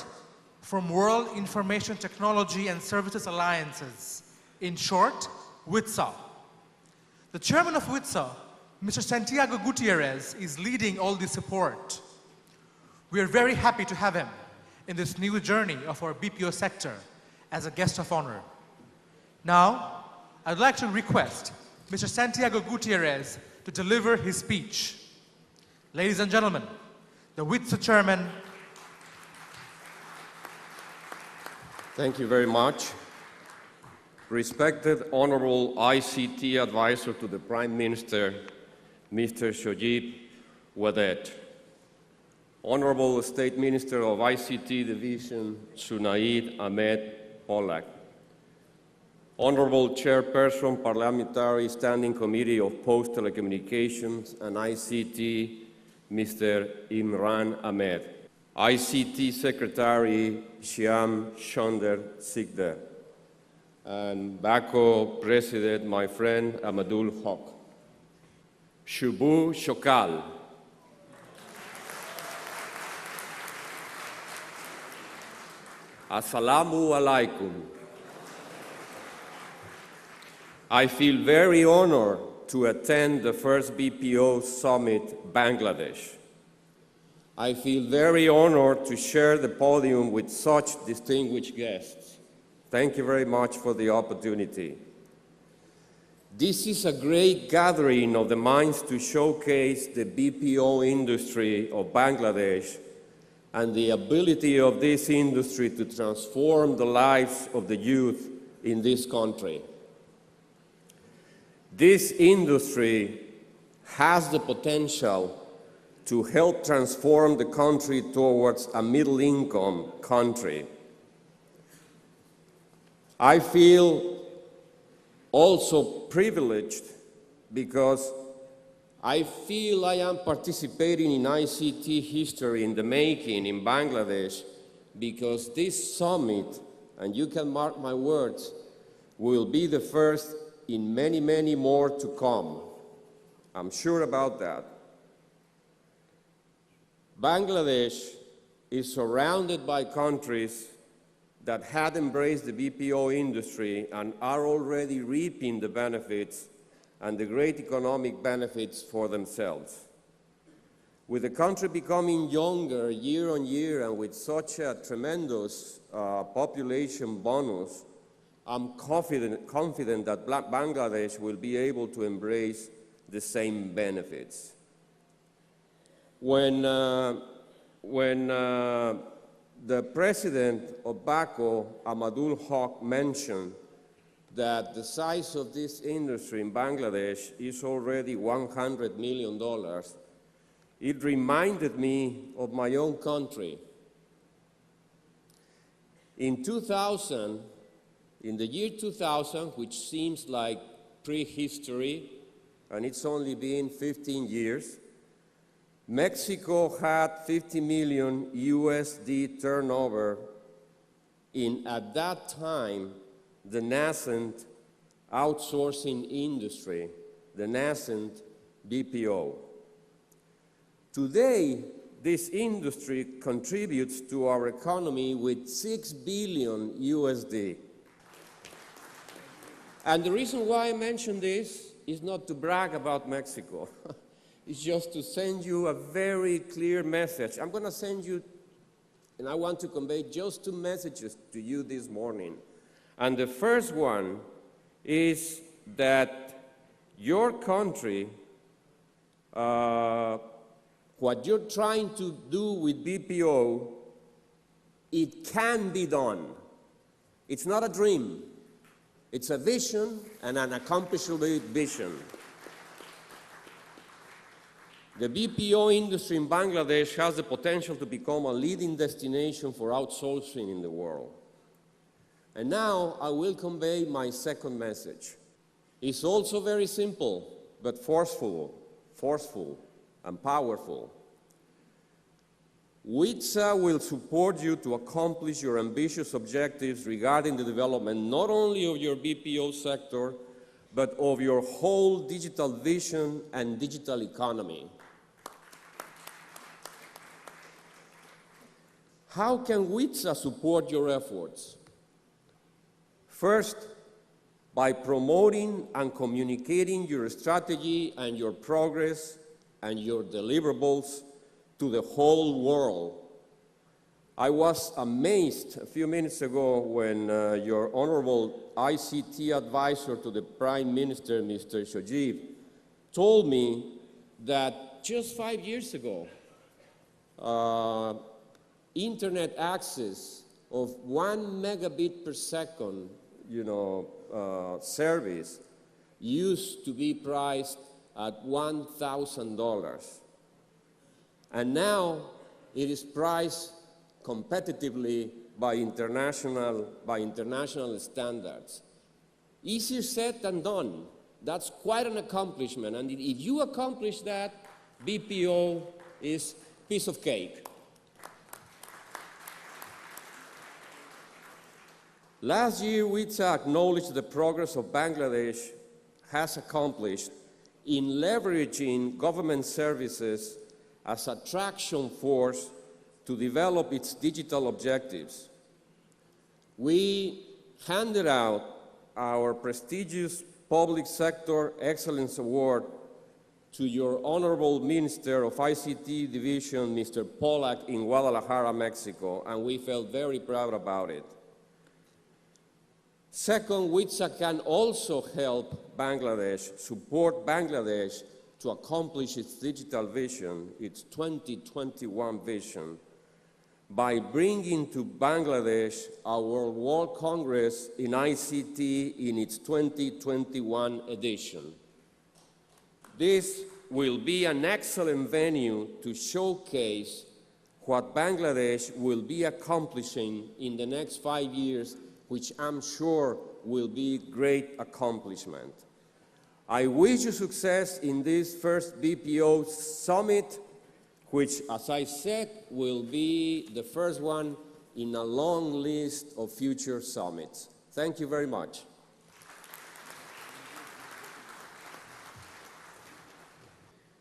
from World Information Technology and Services Alliances, in short, WITSA. The chairman of WITSA, Mr. Santiago Gutierrez, is leading all this support. We are very happy to have him in this new journey of our BPO sector as a guest of honor. Now, I'd like to request Mr. Santiago Gutierrez to deliver his speech. Ladies and gentlemen, the WITSA Chairman. Thank you very much. Respected Honorable ICT Advisor to the Prime Minister, Mr. Shojib Wadet. Honorable State Minister of ICT Division, Junaid Ahmed Polak. Honorable Chairperson, Parliamentary Standing Committee of Post Telecommunications and ICT, Mr. Imran Ahmed. ICT Secretary, Shyam Chander Sikder. And BACO President, my friend, Amadul Haq. Shubu Shokal. Assalamu alaikum. I feel very honored to attend the first BPO Summit, Bangladesh. I feel very honored to share the podium with such distinguished guests. Thank you very much for the opportunity. This is a great gathering of the minds to showcase the BPO industry of Bangladesh and the ability of this industry to transform the lives of the youth in this country. This industry has the potential to help transform the country towards a middle-income country. I feel also privileged because I feel I am participating in ICT history in the making in Bangladesh because this summit, and you can mark my words, will be the first in many, many more to come. I'm sure about that. Bangladesh is surrounded by countries that had embraced the BPO industry and are already reaping the benefits and the great economic benefits for themselves. With the country becoming younger year on year and with such a tremendous population bonus, I'm confident that Bangladesh will be able to embrace the same benefits. When the president of BACO, Amadul Haq, mentioned that the size of this industry in Bangladesh is already $100 million, it reminded me of my own country. In the year 2000, which seems like prehistory, and it's only been 15 years, Mexico had 50 million USD turnover in, at that time, the nascent outsourcing industry, the nascent BPO. Today, this industry contributes to our economy with 6 billion USD. And the reason why I mention this is not to brag about Mexico. It's just to send you a very clear message. I'm going to send you, and I want to convey just 2 messages to you this morning. And the first one is that your country, what you're trying to do with BPO, it can be done. It's not a dream. It's a vision and an accomplishable vision. The BPO industry in Bangladesh has the potential to become a leading destination for outsourcing in the world. And now I will convey my second message. It's also very simple, but forceful and powerful. WITSA will support you to accomplish your ambitious objectives regarding the development not only of your BPO sector, but of your whole digital vision and digital economy. How can WITSA support your efforts? First, by promoting and communicating your strategy and your progress and your deliverables to the whole world. I was amazed a few minutes ago when your honorable ICT advisor to the Prime Minister, Mr. Shojib, told me that just 5 years ago, internet access of 1 megabit per second, service used to be priced at $1,000. And now it is priced competitively by international standards. Easier said than done. That's quite an accomplishment. And if you accomplish that, BPO is piece of cake. Last year, WITSA acknowledged the progress of Bangladesh has accomplished in leveraging government services as a traction force to develop its digital objectives. We handed out our prestigious Public Sector Excellence Award to your Honorable Minister of ICT Division, Mr. Pollack, in Guadalajara, Mexico, and we felt very proud about it. Second, WITSA can also help Bangladesh, support Bangladesh to accomplish its digital vision, its 2021 vision, by bringing to Bangladesh our World Congress in ICT in its 2021 edition. This will be an excellent venue to showcase what Bangladesh will be accomplishing in the next 5 years, which I'm sure will be great accomplishment. I wish you success in this first BPO summit, which, as I said, will be the first one in a long list of future summits. Thank you very much.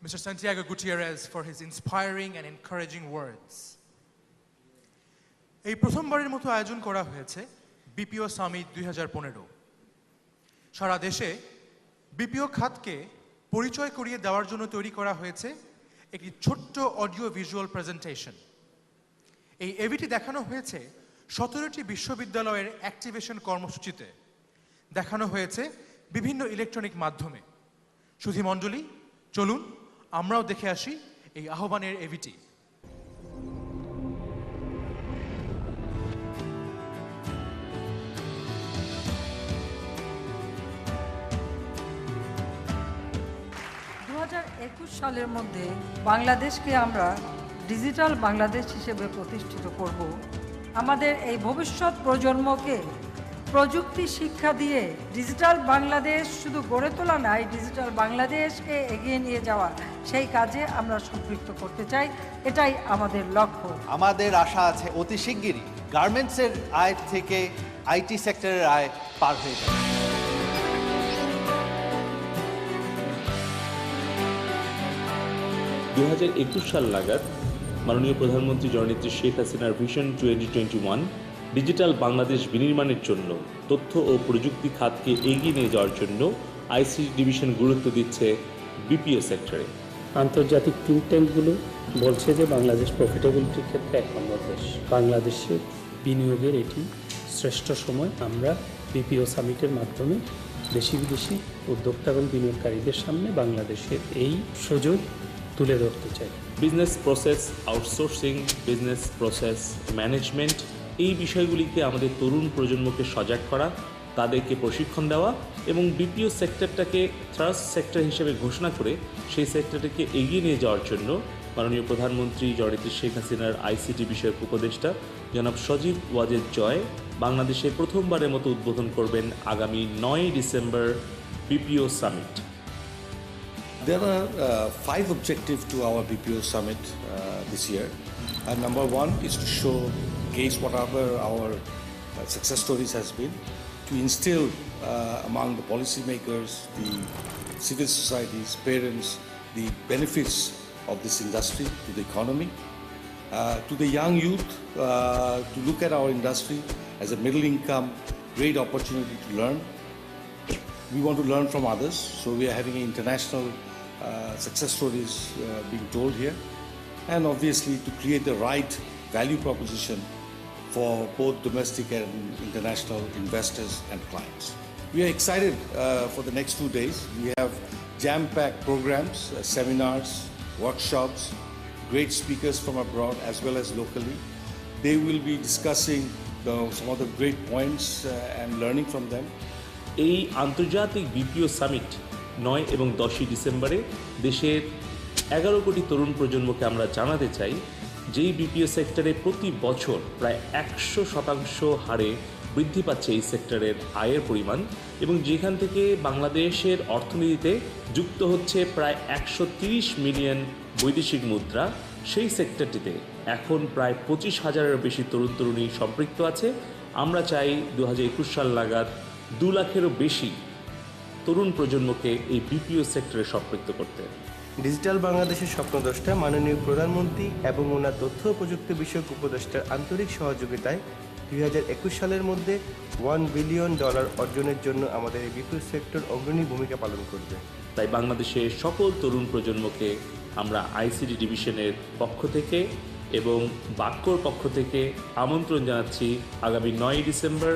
Mr. Santiago Gutierrez for his inspiring and encouraging words. এই প্রথমবারের মতো আয়োজন করা হয়েছে BPO summit 2015। সারা দেশে BPO খাতকে পরিচয় করিয়ে দেওয়ার জন্য তৈরি করা হয়েছে একটি ছোট্ট অডিও ভিজুয়াল প্রেজেন্টেশন। এই এভিটি দেখানো হয়েছে 17টি বিশ্ববিদ্যালয়ের অ্যাক্টিভেশন কর্মসূচিতে, দেখানো হয়েছে বিভিন্ন ইলেকট্রনিক মাধ্যমে। সুধীমণ্ডলী, চলুন আমরাও দেখে আসি এই আহ্বানের এভিটি। সালের মধ্যে বাংলাদেশকে আমরা ডিজিটাল বাংলাদেশ হিসেবে প্রতিষ্ঠিত করব। আমাদের এই ভবিষ্যৎ প্রজন্মকে প্রযুক্তি শিক্ষা দিয়ে ডিজিটাল বাংলাদেশ শুধু গড়ে তোলা নয়, ডিজিটাল বাংলাদেশকে এগিয়ে নিয়ে যাওয়া, সেই কাজে আমরা সম্পৃক্ত করতে চাই। এটাই আমাদের লক্ষ্য। আমাদের আশা আছে অতি শিগগিরই গার্মেন্টসের আয় থেকে আইটি সেক্টরের আয় পার হয়ে যাবে। 2021 সাল নাগাদ মাননীয় প্রধানমন্ত্রী জননেত্রী শেখ হাসিনার ভিশন 2021 ডিজিটাল বাংলাদেশ বিনির্মাণের জন্য তথ্য ও প্রযুক্তি খাতকে এগিয়ে নিয়ে যাওয়ার জন্য আইসিটি ডিভিশন গুরুত্ব দিচ্ছে বিপিও সেক্টরে। আন্তর্জাতিক থিঙ্ক ট্যাঙ্কগুলো বলছে যে বাংলাদেশ প্রফিটেবিলিটির ক্ষেত্রে 1 নম্বর দেশ। বাংলাদেশের বিনিয়োগের এটি শ্রেষ্ঠ সময়। আমরা বিপিও সামিটের মাধ্যমে দেশি বিদেশি উদ্যোক্তা এবং বিনিয়োগকারীদের সামনে বাংলাদেশের এই সুযোগ তুলে ধরতে চাই। Business process outsourcing, business process management, এই বিষয়গুলিকে আমাদের তরুণ প্রজন্মকে সজাগ করা, তাদেরকে প্রশিক্ষণ দেওয়া এবং বিপিও সেক্টরটাকে থ্রাস্ট সেক্টর হিসেবে ঘোষণা করে সেই সেক্টরটাকে এগিয়ে নিয়ে যাওয়ার জন্য মাননীয় প্রধানমন্ত্রী জননেত্রী শেখ হাসিনার আইসিটি বিষয়ক উপদেষ্টা জনাব সজীব ওয়াজেদ জয় বাংলাদেশে প্রথমবারের মতো উদ্বোধন করবেন আগামী 9 December BPO summit. There are 5 objectives to our BPO summit this year. Number 1 is to showcase whatever our success stories has been, to instill among the policymakers, the civil societies, parents, the benefits of this industry to the economy, to the young youth to look at our industry as a middle income, great opportunity to learn. We want to learn from others, so we are having international success stories being told here, and obviously to create the right value proposition for both domestic and international investors and clients. We are excited for the next 2 days. We have jam-packed programs, seminars, workshops, great speakers from abroad as well as locally. They will be discussing some of the great points and learning from them. এই আন্তর্জাতিক BPO summit 9 এবং 10 ডিসেম্বরে দেশের 11 কোটি তরুণ প্রজন্মকে আমরা জানাতে চাই যেই বিপিও সেক্টরে প্রতি বছর প্রায় 100% হারে বৃদ্ধি পাচ্ছে এই সেক্টরের আয়ের পরিমাণ এবং যেখান থেকে বাংলাদেশের অর্থনীতিতে যুক্ত হচ্ছে প্রায় 130 মিলিয়ন বৈদেশিক মুদ্রা, সেই সেক্টরটিতে এখন প্রায় 25,000-এরও বেশি তরুণ তরুণী সম্পৃক্ত আছে। আমরা চাই 2021 সাল নাগাদ 2 লাখেরও বেশি তরুণ প্রজন্মকে এই বিপিও সেক্টরে সম্পৃক্ত করতে। ডিজিটাল বাংলাদেশের স্বপ্নদ্রষ্টা মাননীয় প্রধানমন্ত্রী এবং ওনার তথ্য ও প্রযুক্তি বিষয়ক উপদেষ্টার আন্তরিক সহযোগিতায় 2021 সালের মধ্যে $1 বিলিয়ন অর্জনের জন্য আমাদের এই বিপিও সেক্টর অগ্রণী ভূমিকা পালন করবে। তাই বাংলাদেশের সকল তরুণ প্রজন্মকে আমরা আইসিটি ডিভিশনের পক্ষ থেকে এবং বাক্যর পক্ষ থেকে আমন্ত্রণ জানাচ্ছি আগামী 9 ডিসেম্বর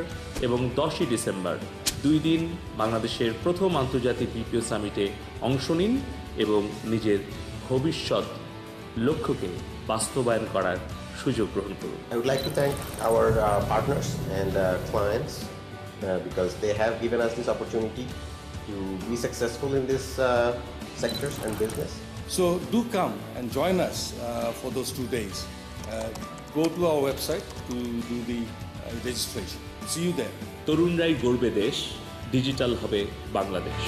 এবং 10 ডিসেম্বর 2 দিন বাংলাদেশের প্রথম আন্তর্জাতিক বিপিও সামিটে অংশ নিন এবং নিজের ভবিষ্যৎ লক্ষ্যকে বাস্তবায়ন করার সুযোগ গ্রহণ করুন। I would like to thank our partners and clients because they have given us this opportunity to be successful in this sectors and business. So do come and join us for those 2 days. Go to our website to do the registration. See you there. তরুণরাই গড়বে দেশ, digital হবে বাংলাদেশ।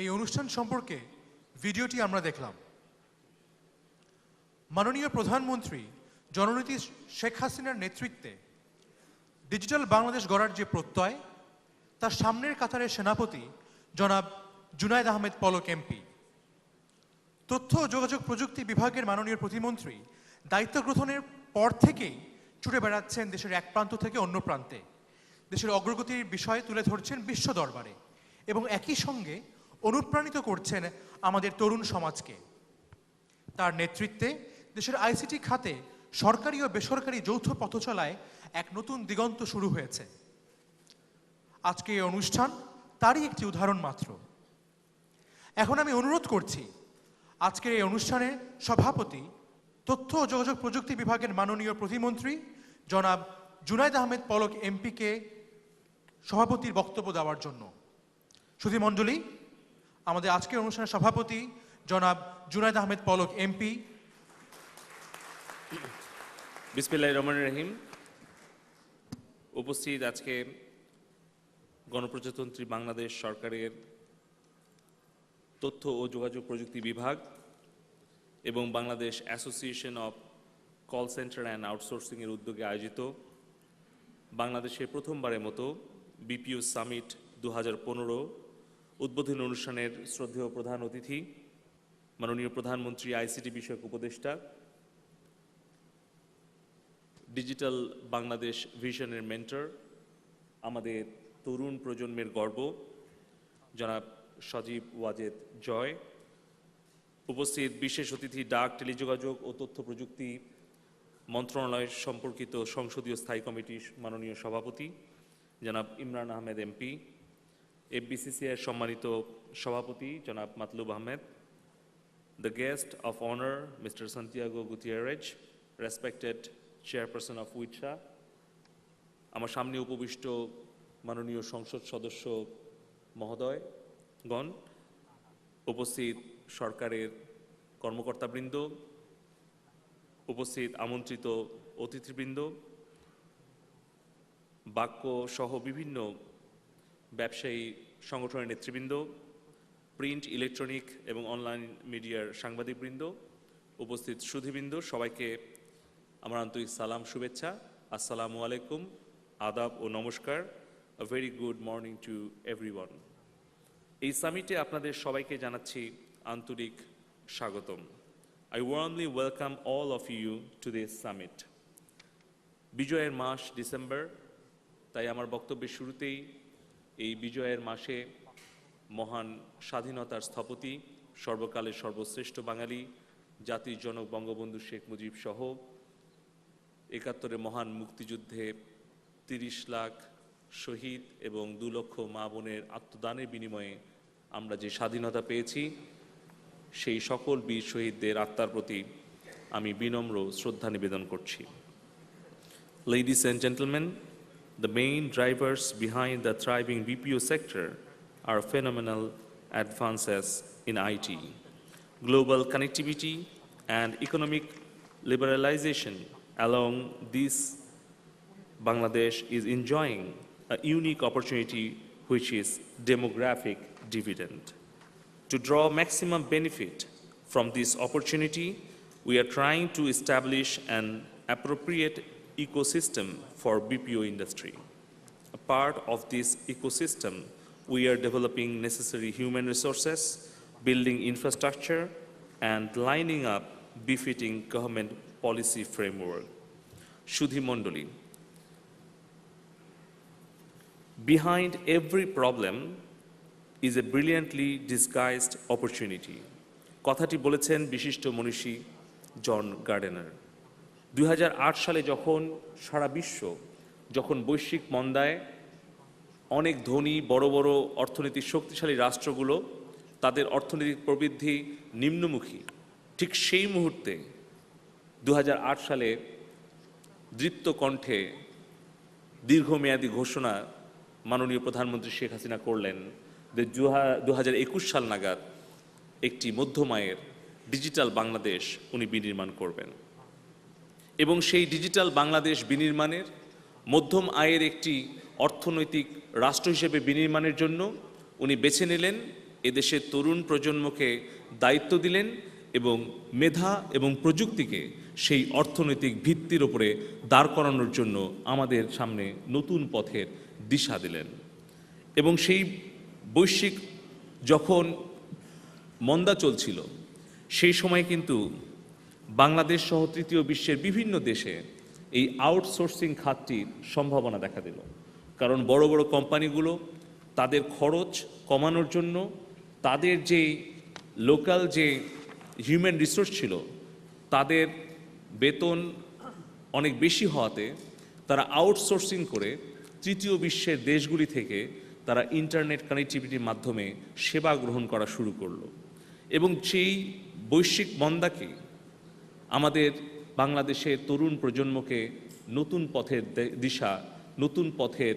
এই অনুষ্ঠান সম্পর্কে ভিডিওটি আমরা দেখলাম। মাননীয় প্রধানমন্ত্রী জননেত্রী শেখ হাসিনার নেতৃত্বে ডিজিটাল বাংলাদেশ গড়ার যে প্রত্যয়, তার সামনের কাতারের সেনাপতি জনাব জুনায়েদ আহমেদ পলক এমপি। তথ্য ও যোগাযোগ প্রযুক্তি বিভাগের মাননীয় প্রতিমন্ত্রী দায়িত্ব গ্রহণের পর থেকেই ছুটে বেড়াচ্ছেন দেশের এক প্রান্ত থেকে অন্য প্রান্তে, দেশের অগ্রগতির বিষয় তুলে ধরছেন বিশ্ব দরবারে এবং একই সঙ্গে অনুপ্রাণিত করছেন আমাদের তরুণ সমাজকে। তার নেতৃত্বে দেশের আইসিটি খাতে সরকারি ও বেসরকারি যৌথ পথচলায় এক নতুন দিগন্ত শুরু হয়েছে। আজকে এই অনুষ্ঠান তারই একটি উদাহরণ মাত্র। এখন আমি অনুরোধ করছি আজকের এই অনুষ্ঠানে সভাপতি তথ্য ও যোগাযোগ প্রযুক্তি বিভাগের মাননীয় প্রতিমন্ত্রী জনাব জুনায়েদ আহমেদ পলক এমপিকে সভাপতির বক্তব্য দেওয়ার জন্য। সুধীমণ্ডলী, আমাদের আজকের অনুষ্ঠানের সভাপতি জনাব জুনায়েদ আহমেদ পলক এমপি। বিসমিল্লাহির রহমানির রহিম। উপস্থিত আজকে গণপ্রজাতন্ত্রী বাংলাদেশ সরকারের তথ্য ও যোগাযোগ প্রযুক্তি বিভাগ এবং Bangladesh association of call centre and আউটসোর্সিংয়ের উদ্যোগে আয়োজিত বাংলাদেশের প্রথমবারের মতো বিপিও সামিট 2015 উদ্বোধনী অনুষ্ঠানের শ্রদ্ধেয় প্রধান অতিথি মাননীয় প্রধানমন্ত্রী আইসিটি বিষয়ক উপদেষ্টা, ডিজিটাল বাংলাদেশ ভিশনের মেন্টর, আমাদের তরুণ প্রজন্মের গর্ব জনাব সজীব ওয়াজেদ জয়, উপস্থিত বিশেষ অতিথি ডাক, টেলিযোগাযোগ ও তথ্য প্রযুক্তি মন্ত্রণালয় সম্পর্কিত সংসদীয় স্থায়ী কমিটির মাননীয় সভাপতি জনাব ইমরান আহমেদ এমপি, এফবিসিসিআইয়ের সম্মানিত সভাপতি জনাব Matlub Ahmed, the guest of honor Mr. Santiago Gutierrez, respected chairperson of WITSA, আমার সামনে উপবিষ্ট মাননীয় সংসদ সদস্য মহোদয়গণ, উপস্থিত সরকারের কর্মকর্তাবৃন্দ, উপস্থিত আমন্ত্রিত অতিথিবৃন্দ, বাক্য সহ বিভিন্ন ব্যবসায়ী সংগঠনের নেতৃবৃন্দ, প্রিন্ট, ইলেকট্রনিক এবং অনলাইন মিডিয়ার সাংবাদিকবৃন্দ, উপস্থিত সুধীবৃন্দ, সবাইকে আমার আন্তরিক সালাম, শুভেচ্ছা, আসসালামু আলাইকুম, আদাব ও নমস্কার। A very good morning to everyone. এই সামিটে আপনাদের সবাইকে জানাচ্ছি আন্তরিক স্বাগতম। I warmly welcome all of you to this summit. বিজয়ের মাস ডিসেম্বর, তাই আমার বক্তব্যের শুরুতেই এই বিজয়ের মাসে মহান স্বাধীনতার স্থপতি সর্বকালের সর্বশ্রেষ্ঠ বাঙালি, জাতির জনক বঙ্গবন্ধু শেখ মুজিব সহ ৭১-এর মহান মুক্তিযুদ্ধে ৩০ লাখ শহীদ এবং ২ লক্ষ মা বোনের আত্মদানের বিনিময়ে আমরা যে স্বাধীনতা পেয়েছি, সেই সকল বীর শহীদদের আত্মার প্রতি আমি বিনম্র শ্রদ্ধা নিবেদন করছি। Ladies and gentlemen, the main drivers behind the thriving BPO sector are phenomenal advances in IT, global connectivity, and economic liberalization. Along this, Bangladesh is enjoying a unique opportunity, which is demographic dividend. To draw maximum benefit from this opportunity, we are trying to establish an appropriate ecosystem for BPO industry. A part of this ecosystem, we are developing necessary human resources, building infrastructure, and lining up befitting government policy framework. Shudhi Mondoli, behind every problem is a brilliantly disguised opportunity. কথাটি বলেছেন বিশিষ্ট মনীষী জন gardener. ২০০৮ সালে যখন সারা বিশ্ব বৈশ্বিক মন্দায় অনেক ধনী বড় বড় অর্থনৈতিক শক্তিশালী রাষ্ট্রগুলো তাদের অর্থনৈতিক প্রবৃদ্ধি নিম্নমুখী, ঠিক সেই মুহূর্তে ২০০৮ সালে দৃপ্ত কণ্ঠে দীর্ঘমেয়াদী ঘোষণা মাননীয় প্রধানমন্ত্রী শেখ হাসিনা করলেন যে ২০২১ সাল নাগাদ একটি মধ্যম আয়ের ডিজিটাল বাংলাদেশ উনি বিনির্মাণ করবেন। এবং সেই ডিজিটাল বাংলাদেশ বিনির্মাণের মধ্যম আয়ের একটি অর্থনৈতিক রাষ্ট্র হিসেবে বিনির্মাণের জন্য উনি বেছে নিলেন এদেশের তরুণ প্রজন্মকে দায়িত্ব দিলেন এবং মেধা এবং প্রযুক্তিকে সেই অর্থনৈতিক ভিত্তির উপরে দাঁড় করানোর জন্য আমাদের সামনে নতুন পথের দিশা দিলেন। এবং সেই বৈশ্বিক যখন মন্দা চলছিল সেই সময় কিন্তু বাংলাদেশ সহ তৃতীয় বিশ্বের বিভিন্ন দেশে এই আউটসোর্সিং খাতটির সম্ভাবনা দেখা দিল। কারণ বড় বড় কোম্পানিগুলো তাদের খরচ কমানোর জন্য তাদের যে লোকাল যে হিউম্যান রিসোর্স ছিল তাদের বেতন অনেক বেশি হওয়াতে তারা আউটসোর্সিং করে তৃতীয় বিশ্বের দেশগুলি থেকে তারা ইন্টারনেট কানেক্টিভিটির মাধ্যমে সেবা গ্রহণ করা শুরু করলো। এবং সেই বৈশ্বিক মন্দাকে আমাদের বাংলাদেশের তরুণ প্রজন্মকে নতুন পথের দিশা, নতুন পথের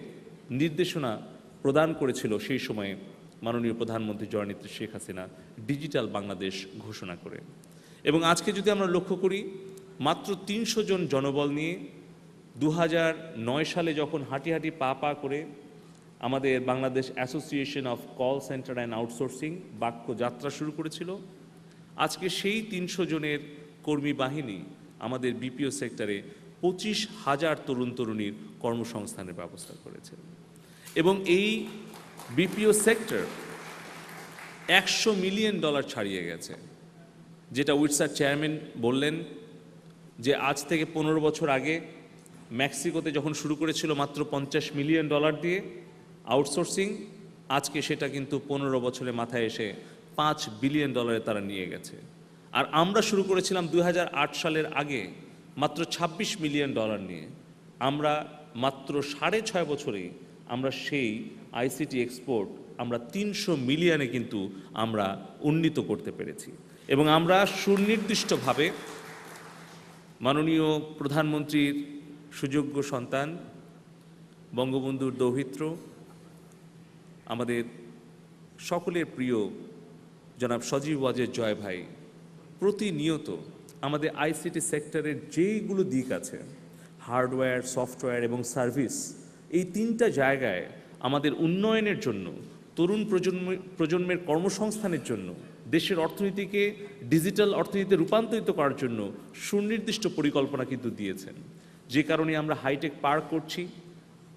নির্দেশনা প্রদান করেছিল সেই সময়ে মাননীয় প্রধানমন্ত্রী জননেত্রী শেখ হাসিনা ডিজিটাল বাংলাদেশ ঘোষণা করে। এবং আজকে যদি আমরা লক্ষ্য করি মাত্র ৩০০ জন জনবল নিয়ে ২০০৯ সালে যখন হাঁটি হাঁটি পা করে আমাদের Bangladesh association of call centre and outsourcing বাক্য যাত্রা শুরু করেছিল, আজকে সেই ৩০০ জনের কর্মী বাহিনী আমাদের বিপিও সেক্টরে ২৫,০০০ তরুণ তরুণীর কর্মসংস্থানের ব্যবস্থা করেছে। এবং এই বিপিও সেক্টর $100 মিলিয়ন ছাড়িয়ে গেছে, যেটা উইটসার চেয়ারম্যান বললেন যে আজ থেকে ১৫ বছর আগে মেক্সিকোতে যখন শুরু করেছিল মাত্র $50 মিলিয়ন দিয়ে আউটসোর্সিং, আজকে সেটা কিন্তু ১৫ বছরের মাথায় এসে $5 বিলিয়ন তারা নিয়ে গেছে। আর আমরা শুরু করেছিলাম ২০০৮ সালের আগে মাত্র $26 মিলিয়ন নিয়ে। আমরা মাত্র ৬.৫ বছরেই আমরা সেই আইসিটি এক্সপোর্ট আমরা ৩০০ মিলিয়নে কিন্তু আমরা উন্নীত করতে পেরেছি। এবং আমরা সুনির্দিষ্টভাবে মাননীয় প্রধানমন্ত্রীর সুযোগ্য সন্তান বঙ্গবন্ধুর দৌহিত্র আমাদের সকলের প্রিয় জনাব সজীব ওয়াজেদ জয় ভাই প্রতিনিয়ত আমাদের আইসিটি সেক্টরের যেইগুলো দিক আছে, হার্ডওয়্যার, সফটওয়্যার এবং সার্ভিস, এই 3টা জায়গায় আমাদের উন্নয়নের জন্য, তরুণ প্রজন্মের কর্মসংস্থানের জন্য, দেশের অর্থনীতিকে ডিজিটাল অর্থনীতিতে রূপান্তরিত করার জন্য সুনির্দিষ্ট পরিকল্পনা কিন্তু দিয়েছেন। যে কারণে আমরা হাইটেক পার্ক করছি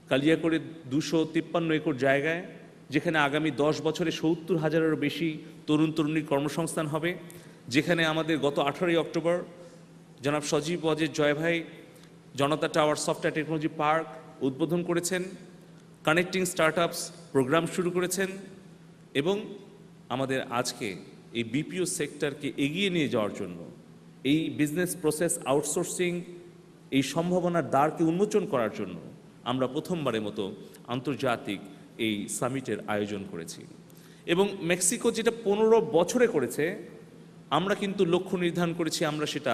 কালিয়াকৈরে 253 একর জায়গায়, যেখানে আগামী 10 বছরে 70,000-এরও বেশি তরুণ তরুণীর কর্মসংস্থান হবে। যেখানে আমাদের গত 18ই অক্টোবর জনাব সজীব ওয়াজেদ জয় ভাই জনতা টাওয়ার সফটওয়্যার টেকনোলজি পার্ক উদ্বোধন করেছেন, কানেক্টিং স্টার্টআপস প্রোগ্রাম শুরু করেছেন। এবং আমাদের আজকে এই বিপিও সেক্টরকে এগিয়ে নিয়ে যাওয়ার জন্য, এই বিজনেস প্রসেস আউটসোর্সিং এই সম্ভাবনার দ্বারকে উন্মোচন করার জন্য আমরা প্রথমবারের মতো আন্তর্জাতিক এই সামিটের আয়োজন করেছি। এবং মেক্সিকো যেটা 15 বছরে করেছে, আমরা কিন্তু লক্ষ্য নির্ধারণ করেছি আমরা সেটা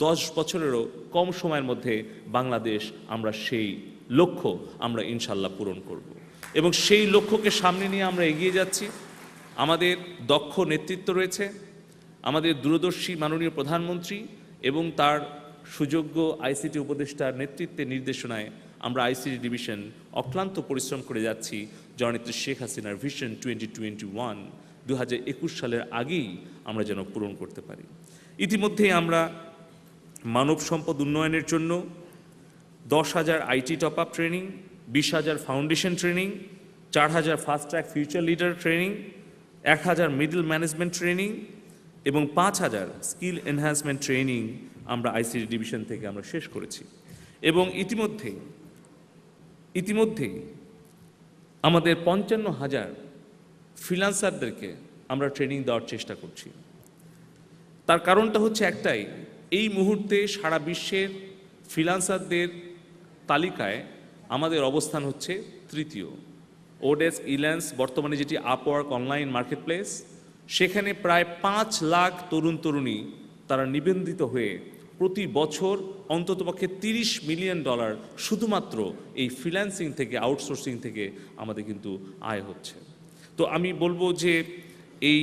10 বছরেরও কম সময়ের মধ্যে বাংলাদেশ আমরা সেই লক্ষ্য আমরা ইনশাল্লাহ পূরণ করব। এবং সেই লক্ষ্যকে সামনে নিয়ে আমরা এগিয়ে যাচ্ছি। আমাদের দক্ষ নেতৃত্ব রয়েছে, আমাদের দূরদর্শী মাননীয় প্রধানমন্ত্রী এবং তার সুযোগ্য আইসিটি উপদেষ্টার নেতৃত্বে নির্দেশনায় আমরা আইসিটি ডিভিশন অক্লান্ত পরিশ্রম করে যাচ্ছি জননেত্রী শেখ হাসিনার ভিশন 2021 2021 সালের আগেই আমরা যেন পূরণ করতে পারি। ইতিমধ্যেই আমরা মানব সম্পদ উন্নয়নের জন্য 10,000 IT top up training, 20,000 foundation training, 4,000 fast track future leader training, 1,000 middle management training এবং 5,000 স্কিল এনহ্যান্সমেন্ট ট্রেনিং আমরা আইসিটি ডিভিশন থেকে আমরা শেষ করেছি। এবং ইতিমধ্যেই আমাদের 55,000 ফ্রিল্যান্সারদেরকে আমরা ট্রেনিং দেওয়ার চেষ্টা করছি। তার কারণটা হচ্ছে একটাই, এই মুহূর্তে সারা বিশ্বের ফ্রিল্যান্সারদের তালিকায় আমাদের অবস্থান হচ্ছে তৃতীয়। ওডেস্ক ইল্যান্স বর্তমানে যেটি আপওয়ার্ক অনলাইন মার্কেটপ্লেস, সেখানে প্রায় 5 লাখ তরুণ তরুণী তারা নিবন্ধিত হয়ে প্রতি বছর অন্ততপক্ষে $30 মিলিয়ন শুধুমাত্র এই ফ্রিল্যান্সিং থেকে, আউটসোর্সিং থেকে আমাদের কিন্তু আয় হচ্ছে। তো আমি বলবো যে এই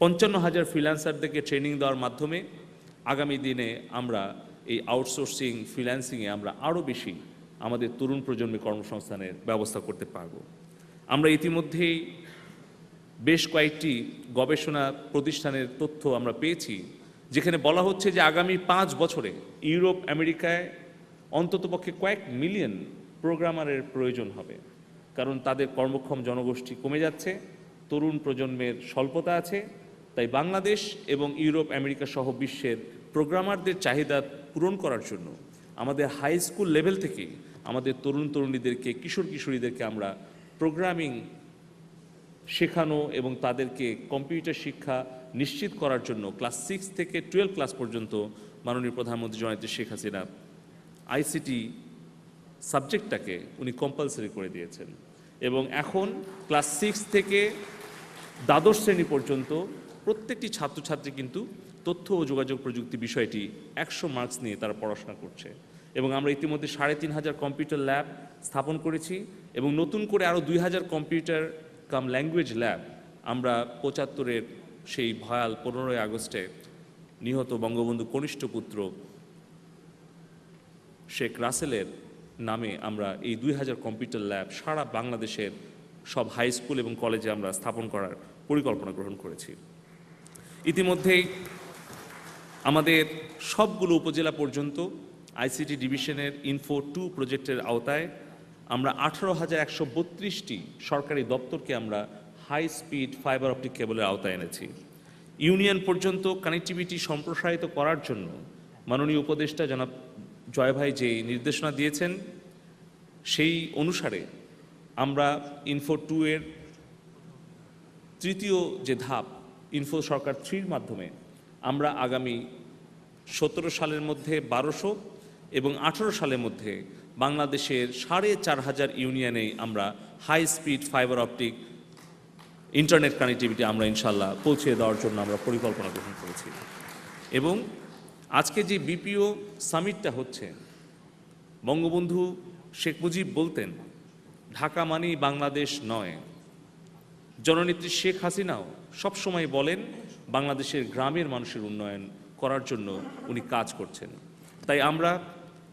55,000 ফ্রিল্যান্সারদেরকে ট্রেনিং দেওয়ার মাধ্যমে আগামী দিনে আমরা এই আউটসোর্সিং ফ্রিল্যান্সিংয়ে আমরা আরও বেশি আমাদের তরুণ প্রজন্মের কর্মসংস্থানের ব্যবস্থা করতে পারব। আমরা ইতিমধ্যেই বেশ কয়েকটি গবেষণা প্রতিষ্ঠানের তথ্য আমরা পেয়েছি, যেখানে বলা হচ্ছে যে আগামী 5 বছরে ইউরোপ আমেরিকায় অন্ততপক্ষে কয়েক মিলিয়ন প্রোগ্রামারের প্রয়োজন হবে, কারণ তাদের কর্মক্ষম জনগোষ্ঠী কমে যাচ্ছে, তরুণ প্রজন্মের স্বল্পতা আছে। তাই বাংলাদেশ এবং ইউরোপ আমেরিকা সহ বিশ্বের প্রোগ্রামারদের চাহিদা পূরণ করার জন্য আমাদের হাই স্কুল লেভেল থেকে আমাদের তরুণ তরুণীদেরকে, কিশোর কিশোরীদেরকে আমরা প্রোগ্রামিং শেখানো এবং তাদেরকে কম্পিউটার শিক্ষা নিশ্চিত করার জন্য ক্লাস 6 থেকে 12 ক্লাস পর্যন্ত মাননীয় প্রধানমন্ত্রী জননেত্রী শেখ হাসিনা আইসিটি সাবজেক্টটাকে উনি কম্পালসারি করে দিয়েছেন। এবং এখন ক্লাস 6 থেকে দ্বাদশ শ্রেণী পর্যন্ত প্রত্যেকটি ছাত্রছাত্রী কিন্তু তথ্য ও যোগাযোগ প্রযুক্তি বিষয়টি 100 মার্কস নিয়ে তারা পড়াশোনা করছে। এবং আমরা ইতিমধ্যে 3,500 কম্পিউটার ল্যাব স্থাপন করেছি এবং নতুন করে আরও 2,000 কম্পিউটার কাম ল্যাঙ্গুয়েজ ল্যাব আমরা 75-এর সেই ভয়াল 15ই আগস্টে নিহত বঙ্গবন্ধু কনিষ্ঠ পুত্র শেখ রাসেলের নামে আমরা এই 2,000 কম্পিউটার ল্যাব সারা বাংলাদেশের সব হাই স্কুল এবং কলেজে আমরা স্থাপন করার পরিকল্পনা গ্রহণ করেছি। ইতিমধ্যেই আমাদের সবগুলো উপজেলা পর্যন্ত আইসিটি ডিভিশনের ইনফো 2 প্রজেক্টের আওতায় আমরা 18,132টি সরকারি দপ্তরকে আমরা হাই স্পিড ফাইবার অপটিক কেবলের আওতায় এনেছি। ইউনিয়ন পর্যন্ত কানেক্টিভিটি সম্প্রসারিত করার জন্য মাননীয় উপদেষ্টা জনাব জয় ভাই যে নির্দেশনা দিয়েছেন, সেই অনুসারে আমরা ইনফো 2 এর তৃতীয় যে ধাপ ইনফো সরকার 3-র মাধ্যমে আমরা আগামী 17 সালের মধ্যে 1200 এবং 18 সালের মধ্যে বাংলাদেশের 4,500 ইউনিয়নেই আমরা high speed fibre optic internet connectivity আমরা ইনশাল্লাহ পৌঁছে দেওয়ার জন্য আমরা পরিকল্পনা গ্রহণ করেছি। এবং আজকে যে বিপিও সামিটটা হচ্ছে, বঙ্গবন্ধু শেখ মুজিব বলতেন ঢাকা মানেই বাংলাদেশ নয়। জননেত্রী শেখ হাসিনাও সবসময় বলেন বাংলাদেশের গ্রামের মানুষের উন্নয়ন করার জন্য উনি কাজ করছেন। তাই আমরা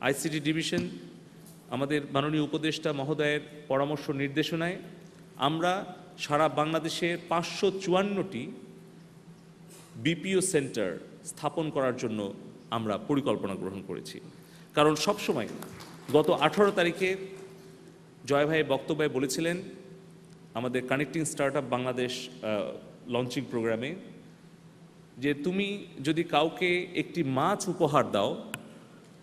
আইসিটি ডিভিশন আমাদের মাননীয় উপদেষ্টা মহোদয়ের পরামর্শ নির্দেশনায় আমরা সারা বাংলাদেশের 554টি বিপিও সেন্টার স্থাপন করার জন্য আমরা পরিকল্পনা গ্রহণ করেছি। কারণ সবসময় গত 18 তারিখে জয় ভাই বক্তব্যে বলেছিলেন আমাদের কানেক্টিং স্টার্টআপ বাংলাদেশ লঞ্চিং প্রোগ্রামে, যে তুমি যদি কাউকে একটি মাছ উপহার দাও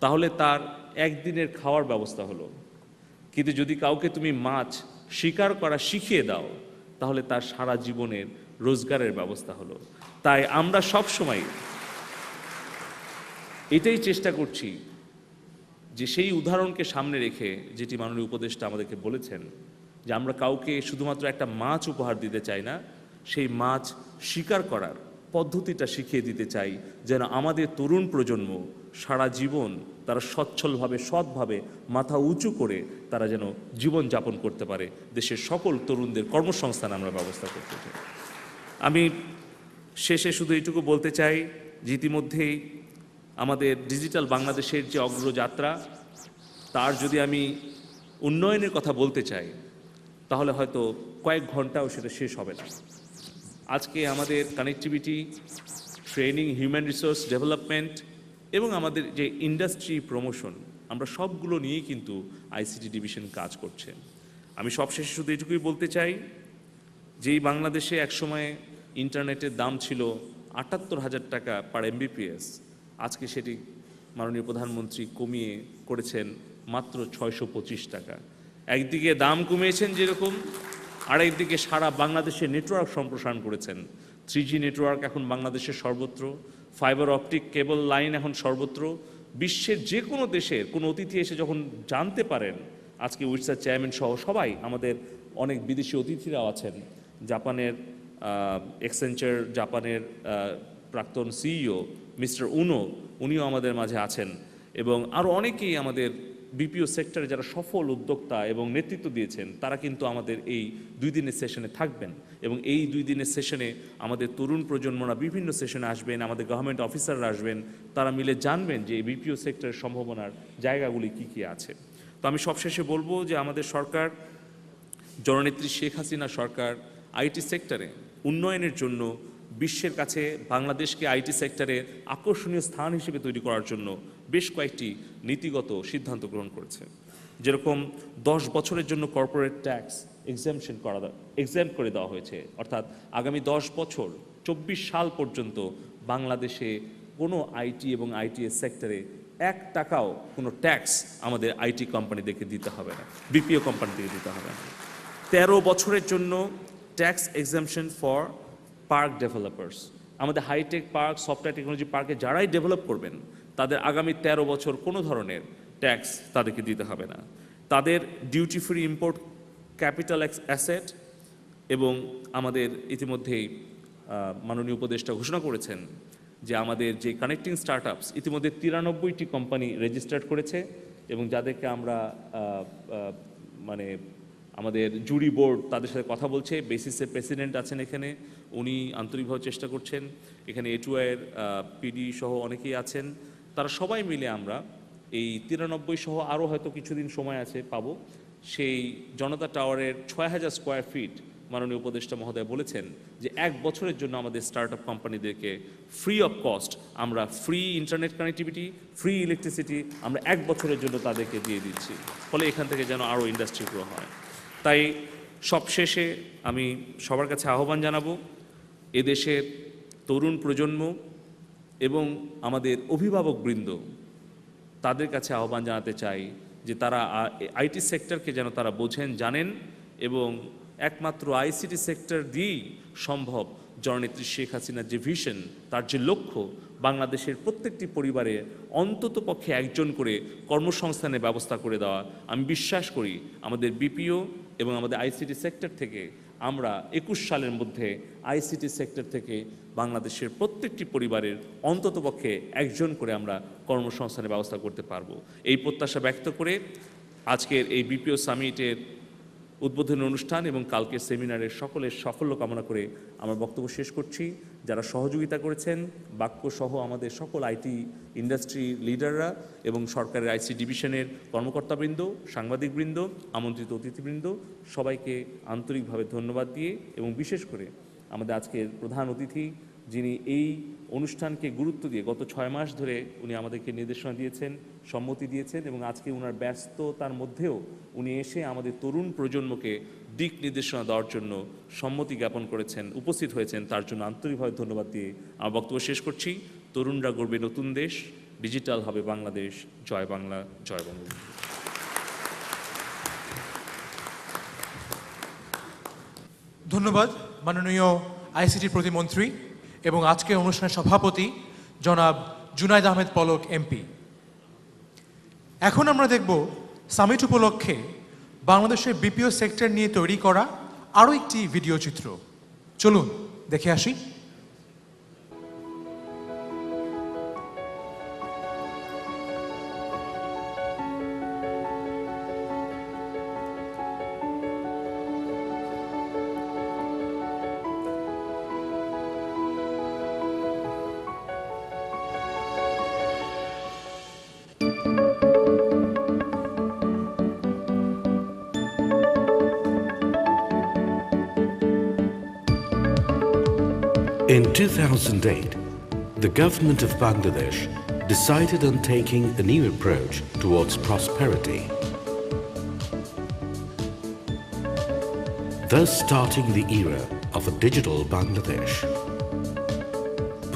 তাহলে তার একদিনের খাওয়ার ব্যবস্থা হলো, কিন্তু যদি কাউকে তুমি মাছ শিকার করা শিখিয়ে দাও তাহলে তার সারা জীবনের রোজগারের ব্যবস্থা হলো। তাই আমরা সব সময় এটাই চেষ্টা করছি যে সেই উদাহরণকে সামনে রেখে, যেটি মাননীয় উপদেষ্টা আমাদেরকে বলেছেন, যে আমরা কাউকে শুধুমাত্র একটা মাছ উপহার দিতে চাই না, সেই মাছ শিকার করার পদ্ধতিটা শিখিয়ে দিতে চাই, যেন আমাদের তরুণ প্রজন্ম সারা জীবন তারা সচ্ছলভাবে, সৎভাবে, মাথা উঁচু করে তারা যেন জীবন যাপন করতে পারে। দেশের সকল তরুণদের কর্মসংস্থান আমরা ব্যবস্থা করতে চাই। আমি শেষে শুধু এইটুকু বলতে চাই যে ইতিমধ্যেই আমাদের ডিজিটাল বাংলাদেশের যে অগ্রযাত্রা, তার যদি আমি উন্নয়নের কথা বলতে চাই তাহলে হয়তো কয়েক ঘন্টাও সেটা শেষ হবে না। আজকে আমাদের connectivity, training, human resource development এবং আমাদের যে ইন্ডাস্ট্রি প্রমোশন, আমরা সবগুলো নিয়েই কিন্তু আইসিটি ডিভিশন কাজ করছে। আমি সবশেষে শুধু এটুকুই বলতে চাই, যেই বাংলাদেশে একসময় ইন্টারনেটের দাম ছিল ৭৮,০০০ টাকা পার এমবিপিএস, আজকে সেটি মাননীয় প্রধানমন্ত্রী কমিয়ে করেছেন মাত্র ৬২৫ টাকা। একদিকে দাম কমিয়েছেন যেরকম, আরেকদিকে সারা বাংলাদেশে নেটওয়ার্ক সম্প্রসারণ করেছেন। 3G নেটওয়ার্ক এখন বাংলাদেশের সর্বত্র, ফাইবার অপটিক কেবল লাইন এখন সর্বত্র। বিশ্বের যে কোনো দেশের কোনো অতিথি এসে যখন জানতে পারেন, আজকে উইটসার চেয়ারম্যান সহ সবাই, আমাদের অনেক বিদেশি অতিথিরাও আছেন, জাপানের এক্সেঞ্চার জাপানের প্রাক্তন সিইও মিস্টার উনো, উনিও আমাদের মাঝে আছেন, এবং আরও অনেকেই আমাদের বিপিও সেক্টরে যারা সফল উদ্যোক্তা এবং নেতৃত্ব দিয়েছেন, তারা কিন্তু আমাদের এই 2 দিনের সেশনে থাকবেন। এবং এই 2 দিনের সেশনে আমাদের তরুণ প্রজন্মরা বিভিন্ন সেশনে আসবেন, আমাদের গভর্নমেন্ট অফিসাররা আসবেন, তারা মিলে জানবেন যে এই বিপিও সেক্টরের সম্ভাবনার জায়গাগুলি কী কী আছে। তো আমি সবশেষে বলবো যে আমাদের সরকার, জননেত্রী শেখ হাসিনা সরকার, আইটি সেক্টরে উন্নয়নের জন্য বিশ্বের কাছে বাংলাদেশকে আইটি সেক্টরে আকর্ষণীয় স্থান হিসেবে তৈরি করার জন্য বেশ কয়েকটি নীতিগত সিদ্ধান্ত গ্রহণ করেছে। যেরকম 10 বছরের জন্য কর্পোরেট ট্যাক্স এক্সাম্পট করে দেওয়া হয়েছে, অর্থাৎ আগামী 10 বছর 24 সাল পর্যন্ত বাংলাদেশে কোনো আইটি এবং আইটিএস সেক্টরে 1 টাকাও কোনো ট্যাক্স আমাদের আইটি কোম্পানিদেরকে দিতে হবে না, বিপিও কোম্পানিদেরকে দিতে হবে না। 13 বছরের জন্য tax exemption for park developers, আমাদের হাইটেক পার্ক, সফটওয়্যার টেকনোলজি পার্কে যারাই ডেভেলপ করবেন তাদের আগামী 13 বছর কোনো ধরনের ট্যাক্স তাদেরকে দিতে হবে না। তাদের duty free import capital asset, এবং আমাদের ইতিমধ্যেই মাননীয় উপদেষ্টা ঘোষণা করেছেন যে আমাদের যে কানেক্টিং স্টার্টআপস ইতিমধ্যে 93টি কোম্পানি রেজিস্টার্ড করেছে, এবং যাদেরকে আমরা মানে আমাদের জুরি বোর্ড তাদের সাথে কথা বলছে। বেসিসের প্রেসিডেন্ট আছেন এখানে, উনি আন্তরিকভাবে চেষ্টা করছেন। এখানে এটুআইয়ের পিডি সহ অনেকেই আছেন। তারা সবাই মিলে আমরা এই 93 সহ আরও হয়তো কিছুদিন সময় আছে পাবো, সেই জনতা টাওয়ারের 6000 স্কোয়ার ফিট মাননীয় উপদেষ্টা মহোদয় বলেছেন যে 1 বছরের জন্য আমাদের স্টার্টআপ কোম্পানিদেরকে ফ্রি অফ কস্ট আমরা free internet connectivity, free electricity আমরা 1 বছরের জন্য তাদেরকে দিয়ে দিচ্ছি, ফলে এখান থেকে যেন আরও ইন্ডাস্ট্রি গ্রো হয়। তাই সবশেষে আমি সবার কাছে আহ্বান জানাবো, এদেশের তরুণ প্রজন্ম এবং আমাদের অভিভাবকবৃন্দ, তাদের কাছে আহ্বান জানাতে চাই যে তারা আইটি সেক্টরকে যেন তারা বোঝেন, জানেন, এবং একমাত্র আইসিটি সেক্টর দিয়েই সম্ভব জননেত্রী শেখ হাসিনার যে ভিশন, তার যে লক্ষ্য, বাংলাদেশের প্রত্যেকটি পরিবারে অন্তত পক্ষে একজন করে কর্মসংস্থানের ব্যবস্থা করে দেওয়া। আমি বিশ্বাস করি আমাদের বিপিও এবং আমাদের আইসিটি সেক্টর থেকে আমরা 21 সালের মধ্যে আইসিটি সেক্টর থেকে বাংলাদেশের প্রত্যেকটি পরিবারের অন্ততপক্ষে একজন করে আমরা কর্মসংস্থানের ব্যবস্থা করতে পারবো। এই প্রত্যাশা ব্যক্ত করে আজকের এই বিপিও সামিটের উদ্বোধনী অনুষ্ঠান এবং কালকের সেমিনারের সকলের সাফল্য কামনা করে আমার বক্তব্য শেষ করছি। যারা সহযোগিতা করেছেন, বাক্য সহ আমাদের সকল আইটি ইন্ডাস্ট্রি লিডাররা এবং সরকারের আইসি ডিভিশনের কর্মকর্তাবৃন্দ, সাংবাদিকবৃন্দ, আমন্ত্রিত অতিথিবৃন্দ, সবাইকে আন্তরিকভাবে ধন্যবাদ দিয়ে, এবং বিশেষ করে আমাদের আজকের প্রধান অতিথি যিনি এই অনুষ্ঠানকে গুরুত্ব দিয়ে গত 6 মাস ধরে উনি আমাদেরকে নির্দেশনা দিয়েছেন, সম্মতি দিয়েছেন, এবং আজকে ওনার ব্যস্ততার মধ্যেও উনি এসে আমাদের তরুণ প্রজন্মকে দিক নির্দেশনা দেওয়ার জন্য সম্মতি জ্ঞাপন করেছেন, উপস্থিত হয়েছেন, তার জন্য আন্তরিকভাবে ধন্যবাদ দিয়ে আমার বক্তব্য শেষ করছি। তরুণরা গড়বে নতুন দেশ, ডিজিটাল হবে বাংলাদেশ। জয় বাংলা, জয় বঙ্গবন্ধু। ধন্যবাদ মাননীয় আইসিটি প্রতিমন্ত্রী এবং আজকের অনুষ্ঠানের সভাপতি জনাব জুনায়েদ আহমেদ পলক এমপি। এখন আমরা দেখব সামিট উপলক্ষে বাংলাদেশের বিপিও সেক্টর নিয়ে তৈরি করা আরও একটি ভিডিও চিত্র। চলুন দেখে আসি। In 2008, the government of Bangladesh decided on taking a new approach towards prosperity, thus starting the era of a digital Bangladesh.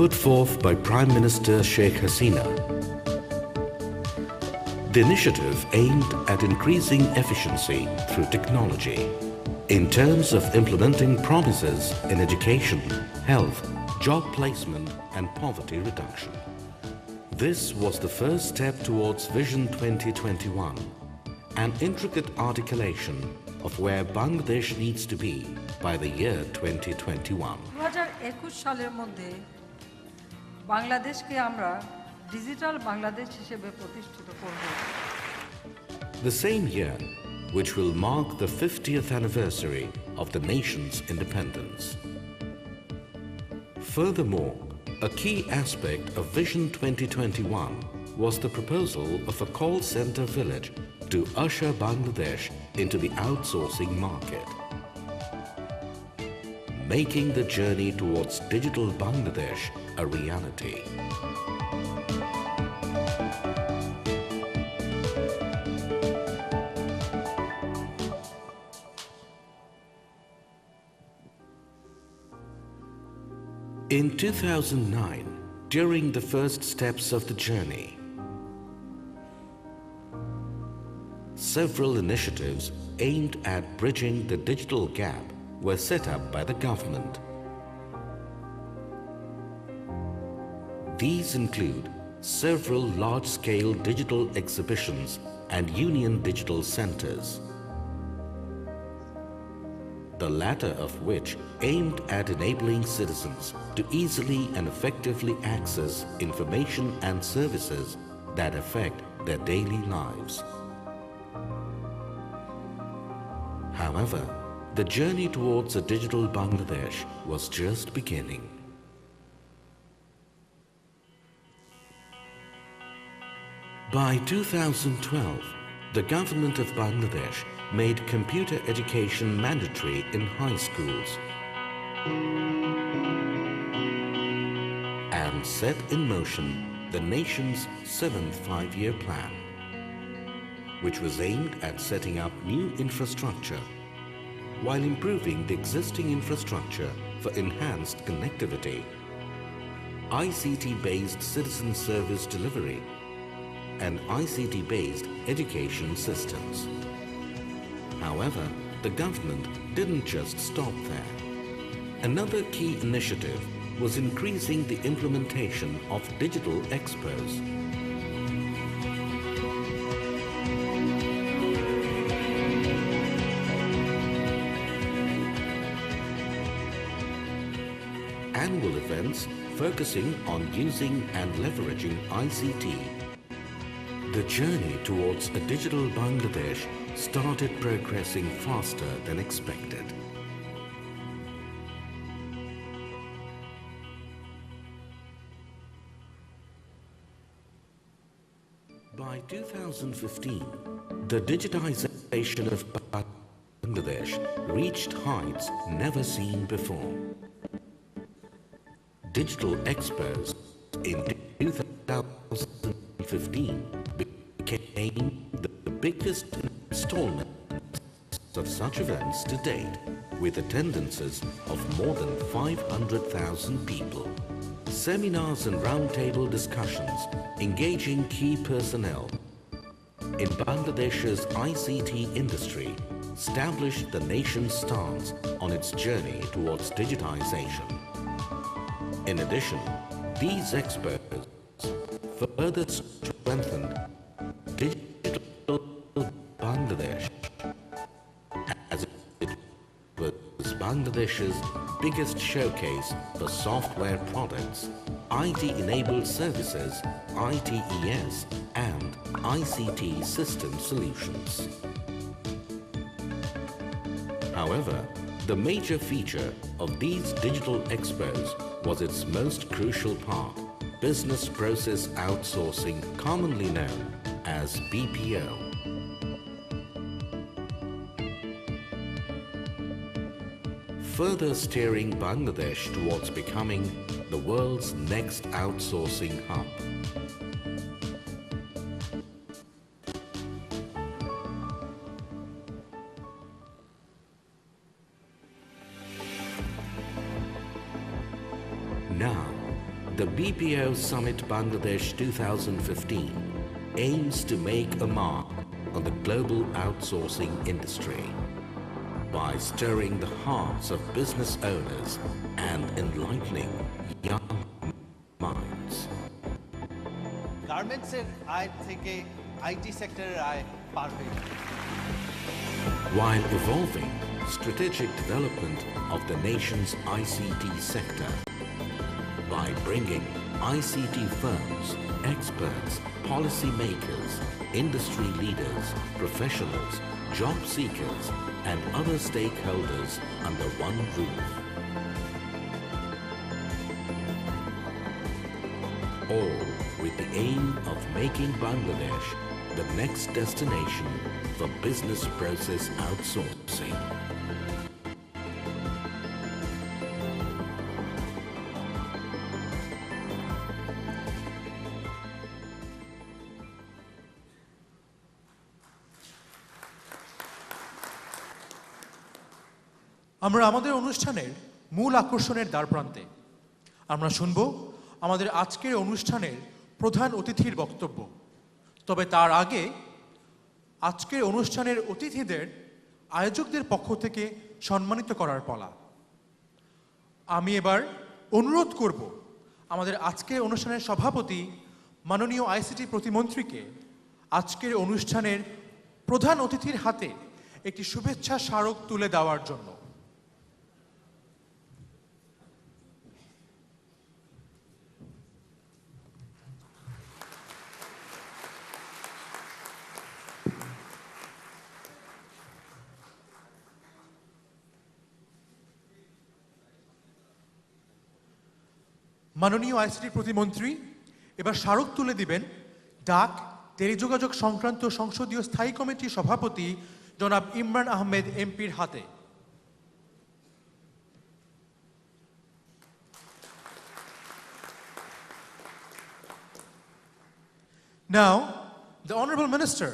Put forth by Prime Minister Sheikh Hasina, the initiative aimed at increasing efficiency through technology in terms of implementing promises in education, health, job placement and poverty reduction. This was the first step towards Vision 2021, an intricate articulation of where Bangladesh needs to be by the year 2021. 2021 সালের মধ্যে বাংলাদেশকে আমরা digital Bangladesh হিসেবে প্রতিষ্ঠিত করব। The same year, which will mark the 50th anniversary of the nation's independence. Furthermore, a key aspect of Vision 2021 was the proposal of a call center village to usher Bangladesh into the outsourcing market, making the journey towards digital Bangladesh a reality. In 2009, during the first steps of the journey, several initiatives aimed at bridging the digital gap were set up by the government. These include several large-scale digital exhibitions and union digital centers, the latter of which aimed at enabling citizens to easily and effectively access information and services that affect their daily lives. However, the journey towards a digital Bangladesh was just beginning. By 2012, the government of Bangladesh made computer education mandatory in high schools and set in motion the nation's 7th five-year plan, which was aimed at setting up new infrastructure while improving the existing infrastructure for enhanced connectivity, ICT-based citizen service delivery, and ICT-based education systems. However, the government didn't just stop there. Another key initiative was increasing the implementation of digital expos. Annual events focusing on using and leveraging ICT. The journey towards a digital Bangladesh started progressing faster than expected. By 2015, the digitization of Bangladesh reached heights never seen before. Digital expos in 2015 became the biggest installment of such events to date, with attendances of more than 500,000 people. Seminars and roundtable discussions engaging key personnel in Bangladesh's ICT industry established the nation's stance on its journey towards digitization. In addition, these experts further strengthened Digital Bangladesh as it was Bangladesh's biggest showcase for software products, IT-enabled services, ITES, and ICT system solutions. However, the major feature of these digital expos was its most crucial part, business process outsourcing, commonly known as BPO. Further steering Bangladesh towards becoming the world's next outsourcing hub. Now, the BPO Summit Bangladesh 2015 aims to make a mark on the global outsourcing industry by stirring the hearts of business owners and enlightening young minds. গার্মেন্টসের আয় থেকে IT সেক্টরের আয় পার হয়ে যাবে। While evolving strategic development of the nation's ICT sector by bringing ICT firms, experts, policymakers, industry leaders, professionals, job seekers, and other stakeholders under one roof. All with the aim of making Bangladesh the next destination for business process outsourcing. আমরা আমাদের অনুষ্ঠানের মূল আকর্ষণের দ্বারপ্রান্তে। আমরা শুনব আমাদের আজকের অনুষ্ঠানের প্রধান অতিথির বক্তব্য। তবে তার আগে আজকের অনুষ্ঠানের অতিথিদের আয়োজকদের পক্ষ থেকে সম্মানিত করার পালা। আমি এবার অনুরোধ করব আমাদের আজকের অনুষ্ঠানের সভাপতি মাননীয় আইসিটি প্রতিমন্ত্রীকে আজকের অনুষ্ঠানের প্রধান অতিথির হাতে একটি শুভেচ্ছা স্মারক তুলে দেওয়ার জন্য। মাননীয় আইসিটি প্রতিমন্ত্রী এবার স্মারক তুলে দিবেন ডাক টেলিযোগাযোগ সংক্রান্ত সংসদীয় স্থায়ী কমিটির সভাপতি জনাব ইমরান আহমেদ এমপির হাতে। Now, the Honorable Minister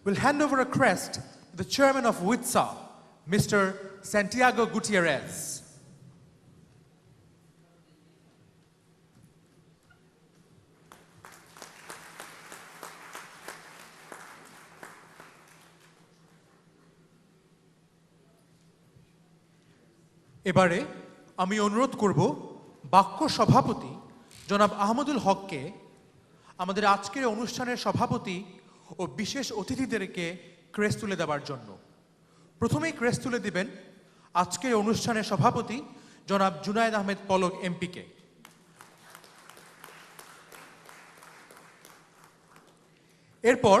will hand over a crest to the Chairman of WITSA, Mr. Santiago Gutierrez. এবারে আমি অনুরোধ করব বাক্য সভাপতি জনাব আহমদুল হককে আমাদের আজকের অনুষ্ঠানের সভাপতি ও বিশেষ অতিথিদেরকে ক্রেস্ট তুলে দেওয়ার জন্য। প্রথমেই ক্রেস্ট তুলে দিবেন আজকের অনুষ্ঠানের সভাপতি জনাব জুনায়েদ আহমেদ পলক এমপিকে। এরপর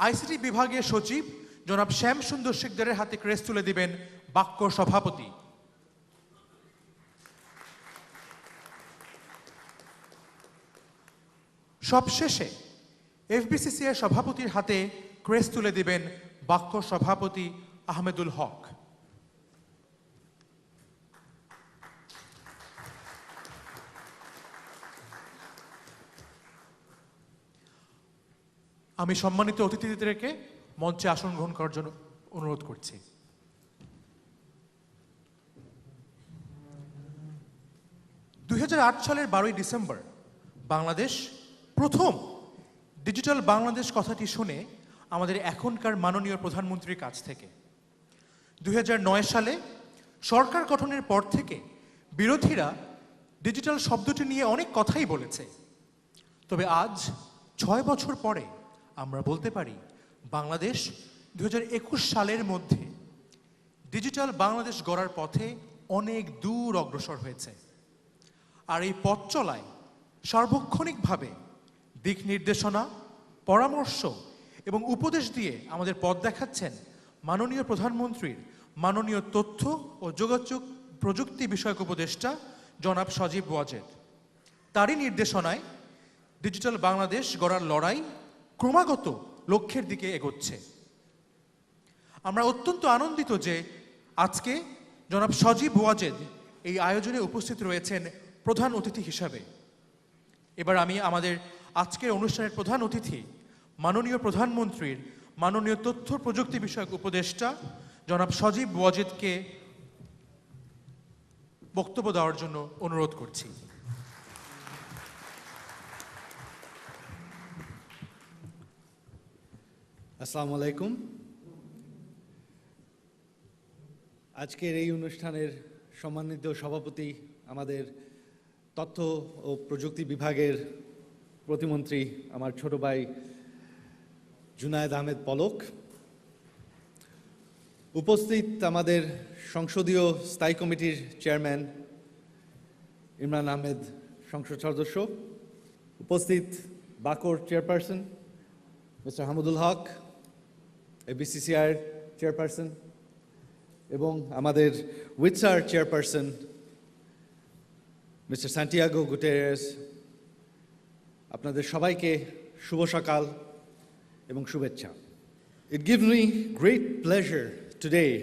আইসিটি বিভাগের সচিব জনাব শ্যাম সুন্দর শিকদারের হাতে ক্রেস্ট তুলে দিবেন বাক্য সভাপতি। সবশেষে এফবিসিসিআই সভাপতির হাতে ক্রেস্ট তুলে দিবেন বাক্য সভাপতি আহমেদুল হক। আমি সম্মানিত অতিথিদেরকে মঞ্চে আসন গ্রহণ করার জন্য অনুরোধ করছি। সালের 12ই ডিসেম্বর বাংলাদেশ প্রথম ডিজিটাল বাংলাদেশ কথাটি শুনে আমাদের এখনকার মাননীয় প্রধানমন্ত্রীর কাছ থেকে। 2009 সালে সরকার গঠনের পর থেকে বিরোধীরা ডিজিটাল শব্দটি নিয়ে অনেক কথাই বলেছে, তবে আজ 6 বছর পরে আমরা বলতে পারি বাংলাদেশ 2021 সালের মধ্যে ডিজিটাল বাংলাদেশ গড়ার পথে অনেক দূর অগ্রসর হয়েছে। আর এই পথ চলায় সার্বক্ষণিকভাবে দিক নির্দেশনা, পরামর্শ এবং উপদেশ দিয়ে আমাদের পথ দেখাচ্ছেন মাননীয় প্রধানমন্ত্রীর মাননীয় তথ্য ও যোগাযোগ প্রযুক্তি বিষয়ক উপদেষ্টা জনাব সজীব ওয়াজেদ। তারই নির্দেশনায় ডিজিটাল বাংলাদেশ গড়ার লড়াই ক্রমাগত লক্ষ্যের দিকে এগোচ্ছে। আমরা অত্যন্ত আনন্দিত যে আজকে জনাব সজীব ওয়াজেদ এই আয়োজনে উপস্থিত রয়েছেন প্রধান অতিথি হিসাবে। এবার আমি আমাদের আজকের অনুষ্ঠানের প্রধান অতিথি মাননীয় প্রধানমন্ত্রীর মাননীয় তথ্য প্রযুক্তি বিষয়ক উপদেষ্টা জনাব সজীব ওয়াজেদকে বক্তব্য দেওয়ার জন্য অনুরোধ করছি। আসসালামু আলাইকুম। আজকের এই অনুষ্ঠানের সম্মানিত সভাপতি, আমাদের তথ্য ও প্রযুক্তি বিভাগের প্রতিমন্ত্রী আমার ছোট ভাই জুনায়েদ আহমেদ পলক, উপস্থিত আমাদের সংসদীয় স্থায়ী কমিটির চেয়ারম্যান ইমরান আহমেদ সংসদ সদস্য, উপস্থিত বাকর চেয়ারপারসন মিস্টার হামুদুল হক, বিসিসিআইর চেয়ারপারসন, এবং আমাদের উইটসার চেয়ারপারসন মিস্টার সান্টিয়াগো গুটেরেস, আপনাদের সবাইকে শুভ সকাল এবং শুভেচ্ছা। It gives me great pleasure today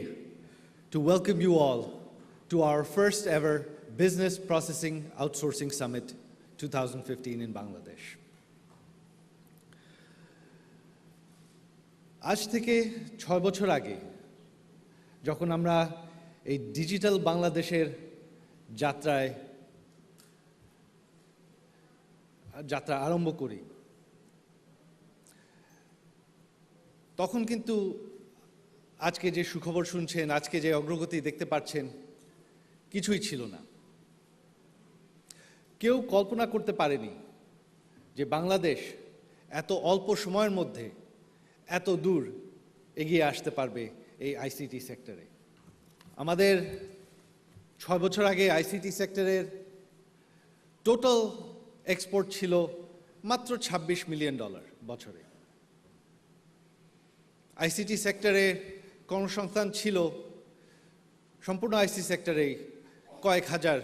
to welcome you all to our first ever Business Processing Outsourcing Summit 2015 in Bangladesh. আজ থেকে 6 বছর আগে যখন আমরা এই ডিজিটাল বাংলাদেশের যাত্রা আরম্ভ করি, তখন কিন্তু আজকে যে সুখবর শুনছেন, আজকে যে অগ্রগতি দেখতে পাচ্ছেন, কিছুই ছিল না। কেউ কল্পনা করতে পারেনি যে বাংলাদেশ এত অল্প সময়ের মধ্যে এত দূর এগিয়ে আসতে পারবে এই আইসিটি সেক্টরে। আমাদের 6 বছর আগে আইসিটি সেক্টরের টোটাল এক্সপোর্ট ছিল মাত্র $26 মিলিয়ন বছরে। আইসিটি সেক্টরে কর্মসংস্থান ছিল সম্পূর্ণ আইসিটি সেক্টরেই কয়েক হাজার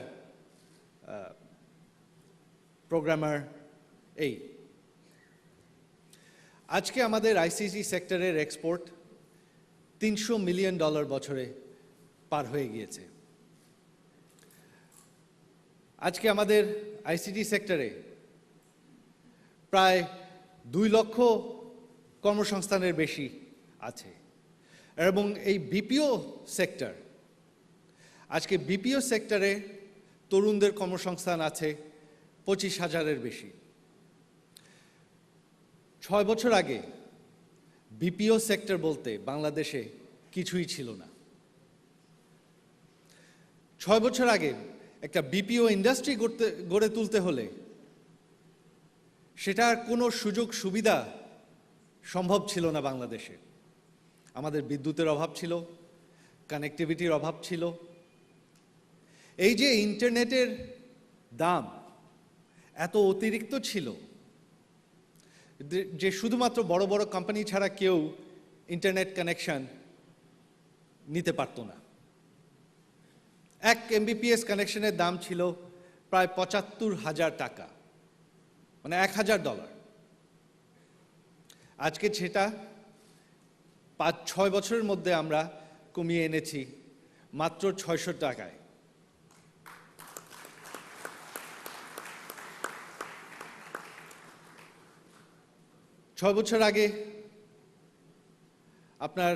প্রোগ্রামার। এই আজকে আমাদের আইসিটি সেক্টরের এক্সপোর্ট $300 মিলিয়ন বছরে পার হয়ে গিয়েছে। আজকে আমাদের আইসিটি সেক্টরে প্রায় 2 লক্ষ কর্মসংস্থানের বেশি আছে, এবং এই বিপিও সেক্টর, আজকে বিপিও সেক্টরে তরুণদের কর্মসংস্থান আছে 25,000-এর বেশি। 6 বছর আগে বিপিও সেক্টর বলতে বাংলাদেশে কিছুই ছিল না। 6 বছর আগে একটা বিপিও ইন্ডাস্ট্রি গড়ে তুলতে হলে সেটার কোনো সুযোগ সুবিধা সম্ভব ছিল না বাংলাদেশে। আমাদের বিদ্যুতের অভাব ছিল, কানেক্টিভিটির অভাব ছিল। এই যে ইন্টারনেটের দাম এত অতিরিক্ত ছিল যে শুধুমাত্র বড় বড় কোম্পানি ছাড়া কেউ ইন্টারনেট কানেকশন নিতে পারত না। 1 MBPS কানেকশনের দাম ছিল প্রায় $75,000, মানে $1,000। আজকে সেটা 5-6 বছরের মধ্যে আমরা কমিয়ে এনেছি মাত্র $600। 6 বছর আগে আপনার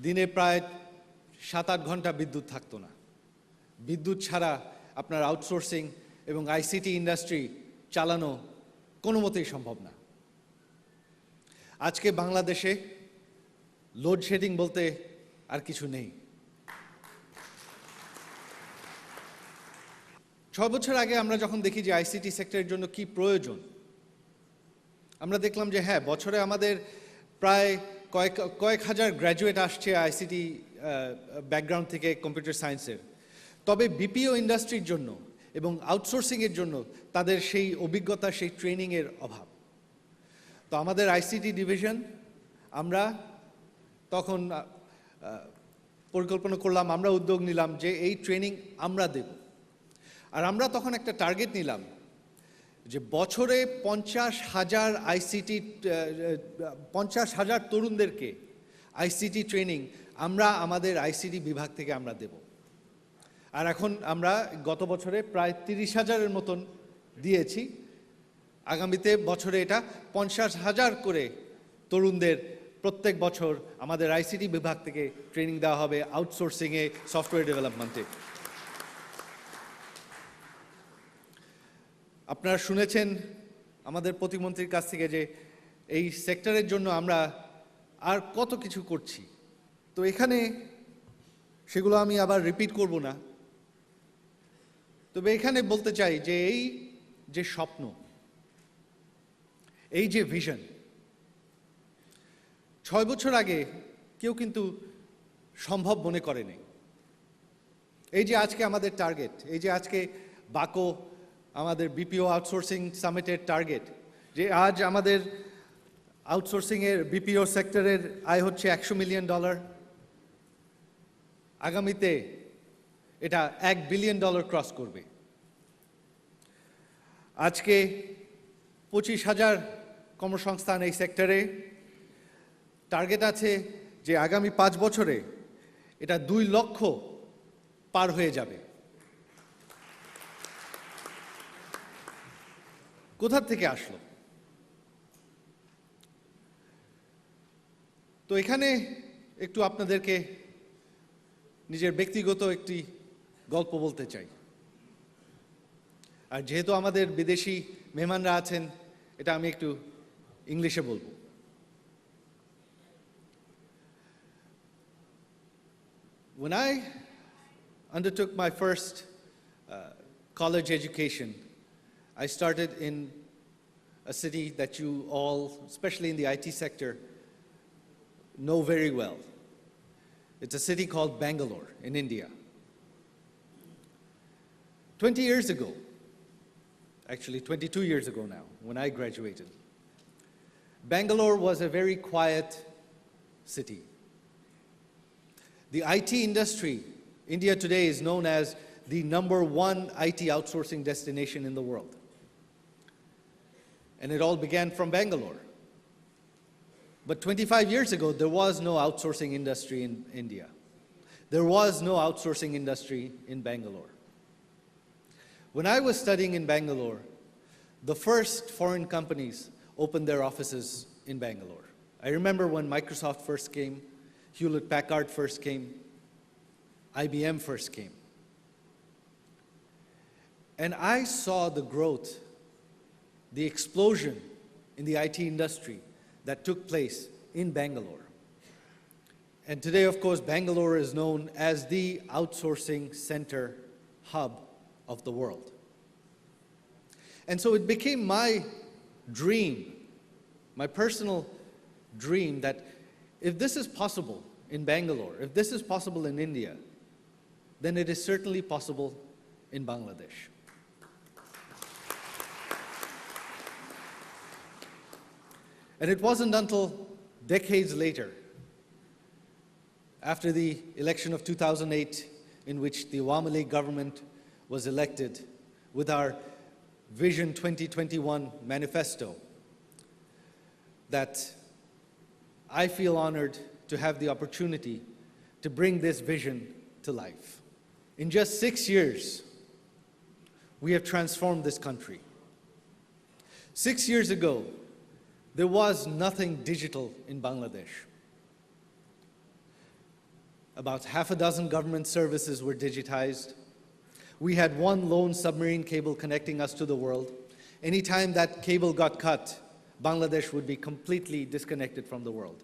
দিনে প্রায় 7-8 ঘন্টা বিদ্যুৎ থাকতো না। বিদ্যুৎ ছাড়া আপনার আউটসোর্সিং এবং আইসিটি ইন্ডাস্ট্রি চালানো কোনো মতেই সম্ভব না। আজকে বাংলাদেশে লোডশেডিং বলতে আর কিছু নেই। 6 বছর আগে আমরা যখন দেখি যে আইসিটি সেক্টরের জন্য কি প্রয়োজন, আমরা দেখলাম যে হ্যাঁ, বছরে আমাদের প্রায় কয়েক হাজার গ্র্যাজুয়েট আসছে আইসিটি ব্যাকগ্রাউন্ড থেকে কম্পিউটার সায়েন্সের। তবে বিপিও ইন্ডাস্ট্রির জন্য এবং আউটসোর্সিংয়ের জন্য তাদের সেই অভিজ্ঞতা, সেই ট্রেনিংয়ের অভাব। তো আমাদের আইসিটি ডিভিশন, আমরা তখন পরিকল্পনা করলাম, আমরা উদ্যোগ নিলাম যে এই ট্রেনিং আমরা দেব। আর আমরা তখন একটা টার্গেট নিলাম যে বছরে 50,000 তরুণদেরকে আইসিটি ট্রেনিং আমরা আমাদের আইসিটি বিভাগ থেকে আমরা দেব। আর এখন আমরা গত বছরে প্রায় 30,000-এর মতন দিয়েছি। আগামীতে বছরে এটা 50,000 করে তরুণদের প্রত্যেক বছর আমাদের আইসিটি বিভাগ থেকে ট্রেনিং দেওয়া হবে আউটসোর্সিংয়ে, সফটওয়্যার ডেভেলপমেন্টে। আপনারা শুনেছেন আমাদের প্রতিমন্ত্রীর কাছ থেকে যে এই সেক্টরের জন্য আমরা আর কত কিছু করছি। তো এখানে সেগুলো আমি আবার রিপিট করব না, তবে এখানে বলতে চাই যে এই যে স্বপ্ন, এই যে ভিশন, 6 বছর আগে কেউ কিন্তু সম্ভব মনে করেনি। এই যে আজকে আমাদের টার্গেট, এই যে আজকে বাকো আমাদের বিপিও আউটসোর্সিং সামিটের টার্গেট, যে আজ আমাদের আউটসোর্সিংয়ের বিপিও সেক্টরের আয় হচ্ছে $100 মিলিয়ন, আগামীতে এটা $1 বিলিয়ন ক্রস করবে। আজকে 25,000 কর্মসংস্থান এই সেক্টরে, টার্গেট আছে যে আগামী 5 বছরে এটা 2 লক্ষ পার হয়ে যাবে। কোথা থেকে আসলো? তো এখানে একটু আপনাদেরকে নিজের ব্যক্তিগত একটি গল্প বলতে চাই। আর যেহেতু আমাদের বিদেশি মেহমানরা আছেন, এটা আমি একটু ইংলিশে বলবো। When I undertook my first college education, I started in a city that you all, especially in the IT sector, know very well. It's a city called Bangalore in India. 20 years ago, actually 22 years ago now, when I graduated, Bangalore was a very quiet city. The IT industry, India today is known as the #1 IT outsourcing destination in the world. And it all began from Bangalore. But 25 years ago, there was no outsourcing industry in India. There was no outsourcing industry in Bangalore. When I was studying in Bangalore, the first foreign companies opened their offices in Bangalore. I remember when Microsoft first came, Hewlett-Packard first came, IBM first came. And I saw the growth, the explosion in the IT industry that took place in Bangalore. And today, of course, Bangalore is known as the outsourcing center hub of the world. And so it became my dream, my personal dream, that if this is possible in Bangalore, if this is possible in India, then it is certainly possible in Bangladesh. And it wasn't until decades later, after the election of 2008, in which the Awami League government was elected with our Vision 2021 manifesto, that I feel honored to have the opportunity to bring this vision to life. In just 6 years, we have transformed this country. 6 years ago, there was nothing digital in Bangladesh. About half a dozen government services were digitized. We had one lone submarine cable connecting us to the world. Anytime that cable got cut, Bangladesh would be completely disconnected from the world.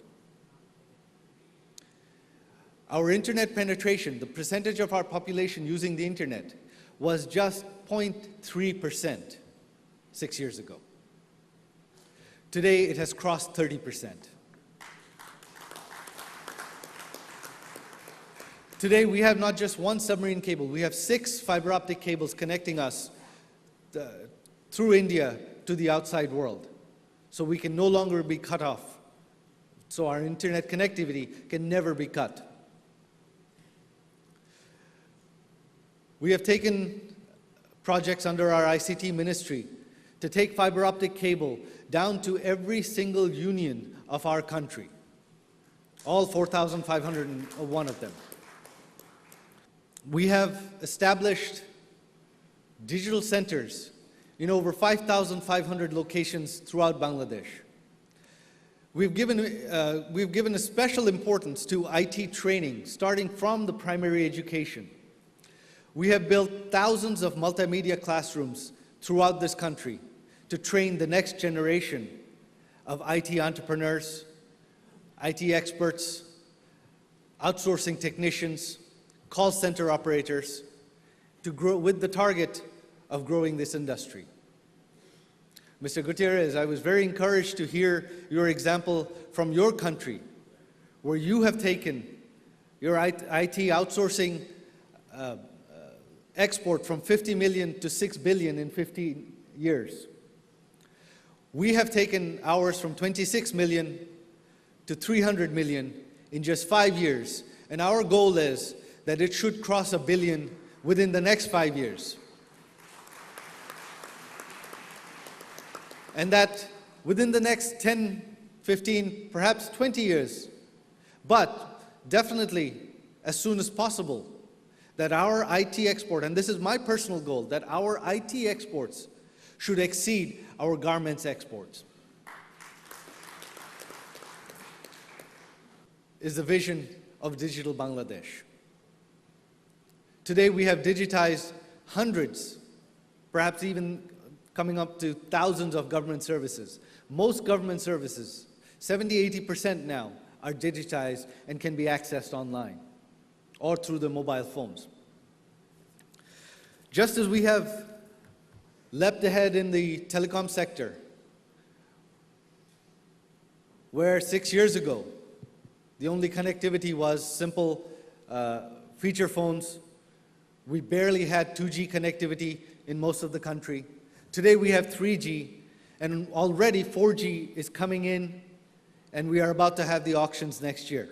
Our internet penetration, the percentage of our population using the internet, was just 0.3% 6 years ago. Today, it has crossed 30%. Today, we have not just one submarine cable, we have 6 fiber optic cables connecting us through India to the outside world. So we can no longer be cut off. So our internet connectivity can never be cut. We have taken projects under our ICT ministry to take fiber optic cable down to every single union of our country, all 4,501 of them. We have established digital centers in over 5,500 locations throughout Bangladesh. We've given a special importance to IT training, starting from the primary education. We have built thousands of multimedia classrooms throughout this country to train the next generation of IT entrepreneurs, IT experts, outsourcing technicians, call center operators, to grow with the target of growing this industry. Mr. Gutierrez, I was very encouraged to hear your example from your country, where you have taken your IT outsourcing export from 50 million to 6 billion in 15 years. We have taken ours from 26 million to 300 million in just 5 years, and our goal is that it should cross $1 billion within the next 5 years. And that within the next 10, 15, perhaps 20 years, but definitely as soon as possible, that our IT export, and this is my personal goal, that our IT exports should exceed our garments exports, is the vision of Digital Bangladesh. Today we have digitized hundreds, perhaps even coming up to thousands of government services. Most government services, 70–80% now, are digitized and can be accessed online or through the mobile phones. Just as we have leapt ahead in the telecom sector, where 6 years ago, the only connectivity was simple feature phones. We barely had 2G connectivity in most of the country. Today we have 3G, and already 4G is coming in, and we are about to have the auctions next year.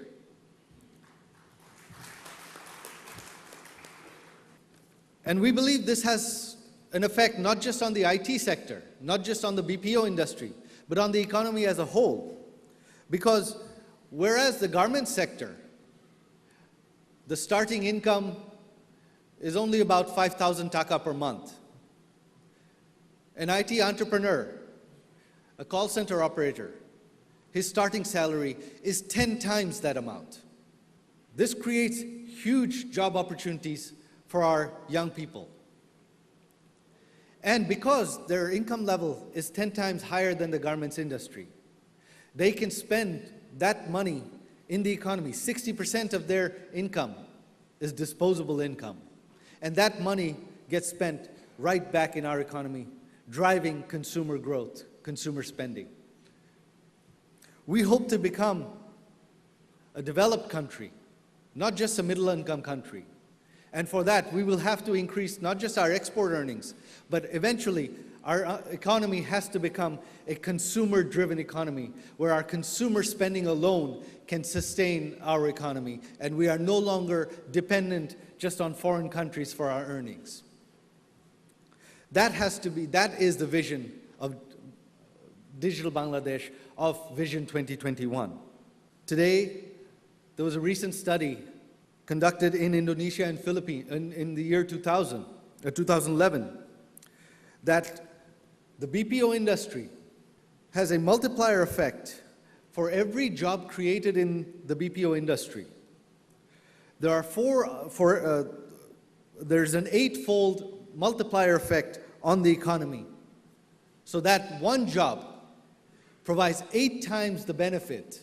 And we believe this has an effect not just on the IT sector, not just on the BPO industry, but on the economy as a whole. Because whereas the garment sector, the starting income is only about 5,000 taka per month. An IT entrepreneur, a call center operator, his starting salary is 10 times that amount. This creates huge job opportunities for our young people. And because their income level is 10 times higher than the garments industry, they can spend that money in the economy. 60% of their income is disposable income. And that money gets spent right back in our economy, driving consumer growth, consumer spending. We hope to become a developed country, not just a middle-income country. And for that, we will have to increase not just our export earnings, but eventually our economy has to become a consumer-driven economy, where our consumer spending alone can sustain our economy, and we are no longer dependent just on foreign countries for our earnings. That is the vision of Digital Bangladesh, of Vision 2021. Today, there was a recent study conducted in Indonesia and Philippines in the year 2011, that the BPO industry has a multiplier effect for every job created in the BPO industry. There are there's an 8-fold multiplier effect on the economy, so that one job provides 8 times the benefit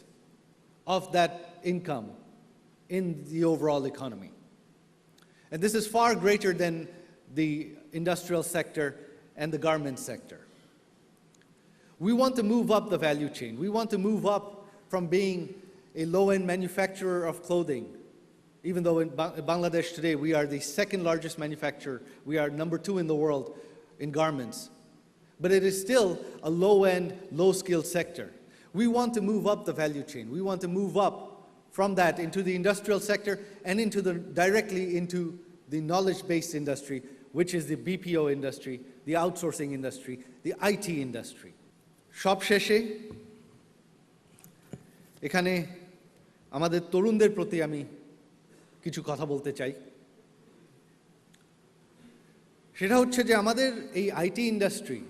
of that income in the overall economy. And this is far greater than the industrial sector and the garment sector. We want to move up the value chain. We want to move up from being a low-end manufacturer of clothing. Even though in Bangladesh today we are the second largest manufacturer, we are number 2 in the world in garments. But it is still a low-end, low-skilled sector. We want to move up the value chain. We want to move up from that into the industrial sector and directly into the knowledge-based industry, which is the BPO industry, the outsourcing industry, the IT industry. সব শেষে এখানে আমাদের তরুণদের প্রতি আমি কিছু কথা বলতে চাই। সেটা হচ্ছে যে আমাদের এই আইটি ইন্ডাস্ট্রি,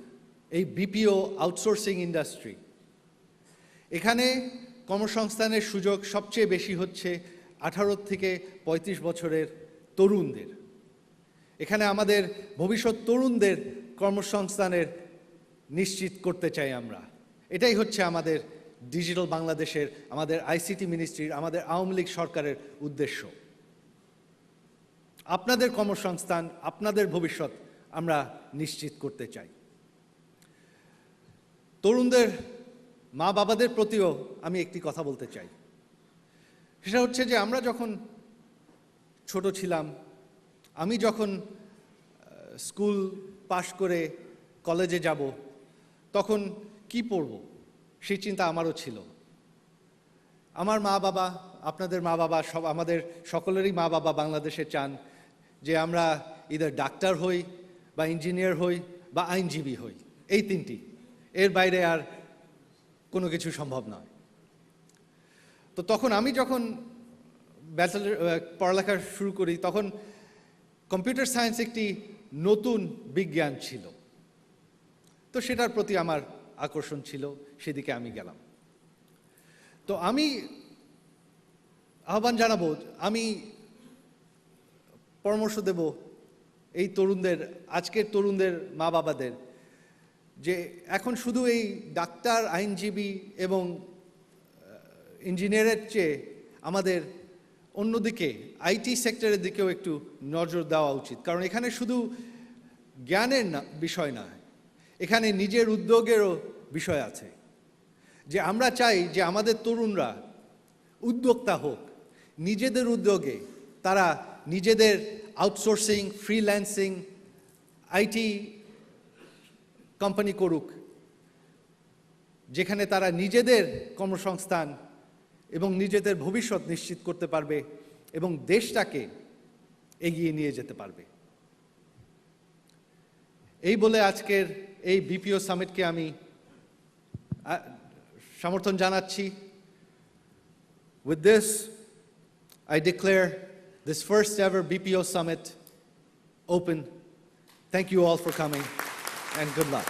এই বিপিও আউটসোর্সিং ইন্ডাস্ট্রি, এখানে কর্মসংস্থানের সুযোগ সবচেয়ে বেশি হচ্ছে 18 থেকে 35 বছরের তরুণদের। এখানে আমাদের ভবিষ্যৎ তরুণদের কর্মসংস্থানের নিশ্চিত করতে চাই আমরা। এটাই হচ্ছে আমাদের ডিজিটাল বাংলাদেশের, আমাদের আইসিটি মিনিস্ট্রির, আমাদের আওয়ামী লীগ সরকারের উদ্দেশ্য। আপনাদের কর্মসংস্থান, আপনাদের ভবিষ্যৎ আমরা নিশ্চিত করতে চাই। তরুণদের মা বাবাদের প্রতিও আমি একটি কথা বলতে চাই। সেটা হচ্ছে যে আমরা যখন ছোট ছিলাম, আমি যখন স্কুল পাশ করে কলেজে যাব, তখন কি পড়ব সেই চিন্তা আমারও ছিল। আমার মা বাবা, আপনাদের মা বাবা, আমাদের সকলেরই মা বাবা বাংলাদেশে চান যে আমরা ইদার ডাক্তার হই বা ইঞ্জিনিয়ার হই বা আইনজীবী হই, এই তিনটি, এর বাইরে আর কোনো কিছু সম্ভব নয়। তো তখন আমি যখন পড়ালেখা শুরু করি, তখন কম্পিউটার সায়েন্স একটি নতুন বিজ্ঞান ছিল। তো সেটার প্রতি আমার আকর্ষণ ছিল, সেদিকে আমি গেলাম। তো আমি আহ্বান জানাবো, আমি পরামর্শ দেব এই তরুণদের, আজকের তরুণদের মা বাবাদের, যে এখন শুধু এই ডাক্তার, আইনজীবী এবং ইঞ্জিনিয়ারের চেয়ে আমাদের অন্যদিকে আইটি সেক্টরের দিকেও একটু নজর দেওয়া উচিত। কারণ এখানে শুধু জ্ঞানের বিষয় না, এখানে নিজের উদ্যোগেরও বিষয় আছে। যে আমরা চাই যে আমাদের তরুণরা উদ্যোক্তা হোক, নিজেদের উদ্যোগে তারা নিজেদের আউটসোর্সিং, ফ্রিল্যান্সিং, আইটি কোম্পানি করুক, যেখানে তারা নিজেদের কর্মসংস্থান এবং নিজেদের ভবিষ্যৎ নিশ্চিত করতে পারবে এবং দেশটাকে এগিয়ে নিয়ে যেতে পারবে। এই বলে আজকের এই বিপিও সামিটকে আমি সমর্থন জানাচ্ছি। With this, I declare this first ever BPO summit open. Thank you all for coming and good luck.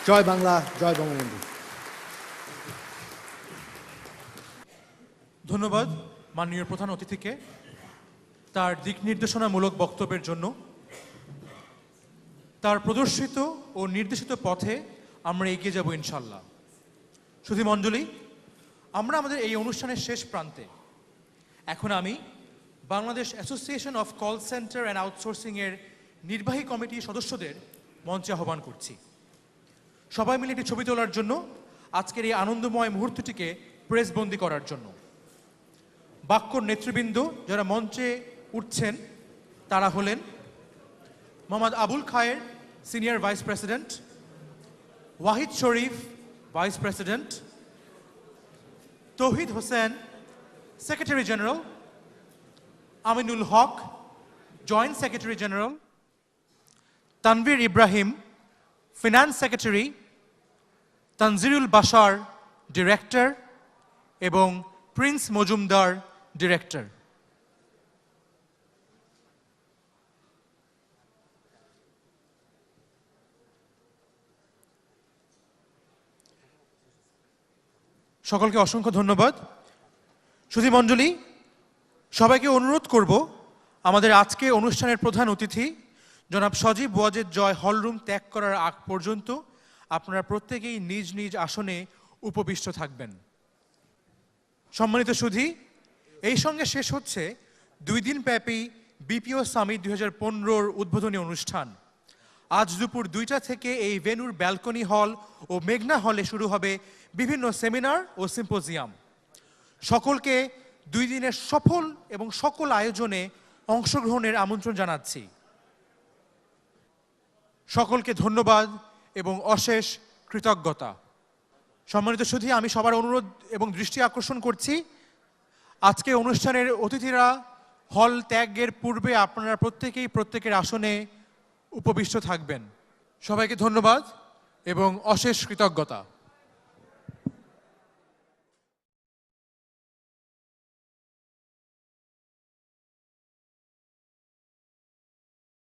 Joy Bangla, Joy Bangabandhu. ধন্যবাদ মাননীয় প্রধান অতিথিকে তার দিক নির্দেশনামূলক বক্তব্যের জন্য। তার প্রদর্শিত ও নির্দেশিত পথে আমরা এগিয়ে যাব ইনশাল্লাহ। সুধী মণ্ডলী, আমরা আমাদের এই অনুষ্ঠানের শেষ প্রান্তে। এখন আমি Bangladesh association of call centre and আউটসোর্সিংয়ের নির্বাহী কমিটির সদস্যদের মঞ্চে আহ্বান করছি সবাই মিলে একটি ছবি তোলার জন্য, আজকের এই আনন্দময় মুহূর্তটিকে প্রেসবন্দি করার জন্য। বাক্যর নেতৃবৃন্দ যারা মঞ্চে উঠছেন তারা হলেন Mohammad Abul Khair, senior vice president, Wahid Sharif, vice president, Touhid Hossain, secretary general, Aminul Haque, joint secretary general, Tanvir Ibrahim, finance secretary, Tanjirul Bashar, director, এবং প্রিন্স মজুমদার, ডিরেক্টর। সকলকে অসংখ্য ধন্যবাদ। সুধী মণ্ডলী, সবাইকে অনুরোধ করব আমাদের আজকে অনুষ্ঠানের প্রধান অতিথি জনাব সজীব ওয়াজেদ জয় হলরুম ত্যাগ করার আগ পর্যন্ত আপনারা প্রত্যেকেই নিজ নিজ আসনে উপবিষ্ট থাকবেন। সম্মানিত সুধী, এই সঙ্গে শেষ হচ্ছে 2 দিন ব্যাপী বিপিও সামিট 2015 উদ্বোধনী অনুষ্ঠান। আজ দুপুর 2টা থেকে এই ভেন্যুর ব্যালকনি হল ও মেঘনা হলে শুরু হবে বিভিন্ন সেমিনার ও সিম্পোজিয়াম। সকলকে 2 দিনের সফল এবং সকল আয়োজনে অংশগ্রহণের আমন্ত্রণ জানাচ্ছি। সকলকে ধন্যবাদ এবং অশেষ কৃতজ্ঞতা। সম্মানিত সুধী, আমি সবার অনুরোধ এবং দৃষ্টি আকর্ষণ করছি, আজকে অনুষ্ঠানের অতিথিরা হল ত্যাগের পূর্বে আপনারা প্রত্যেকের আসনে উপবিষ্ট থাকবেন। সবাইকে ধন্যবাদ এবং অশেষ কৃতজ্ঞতা।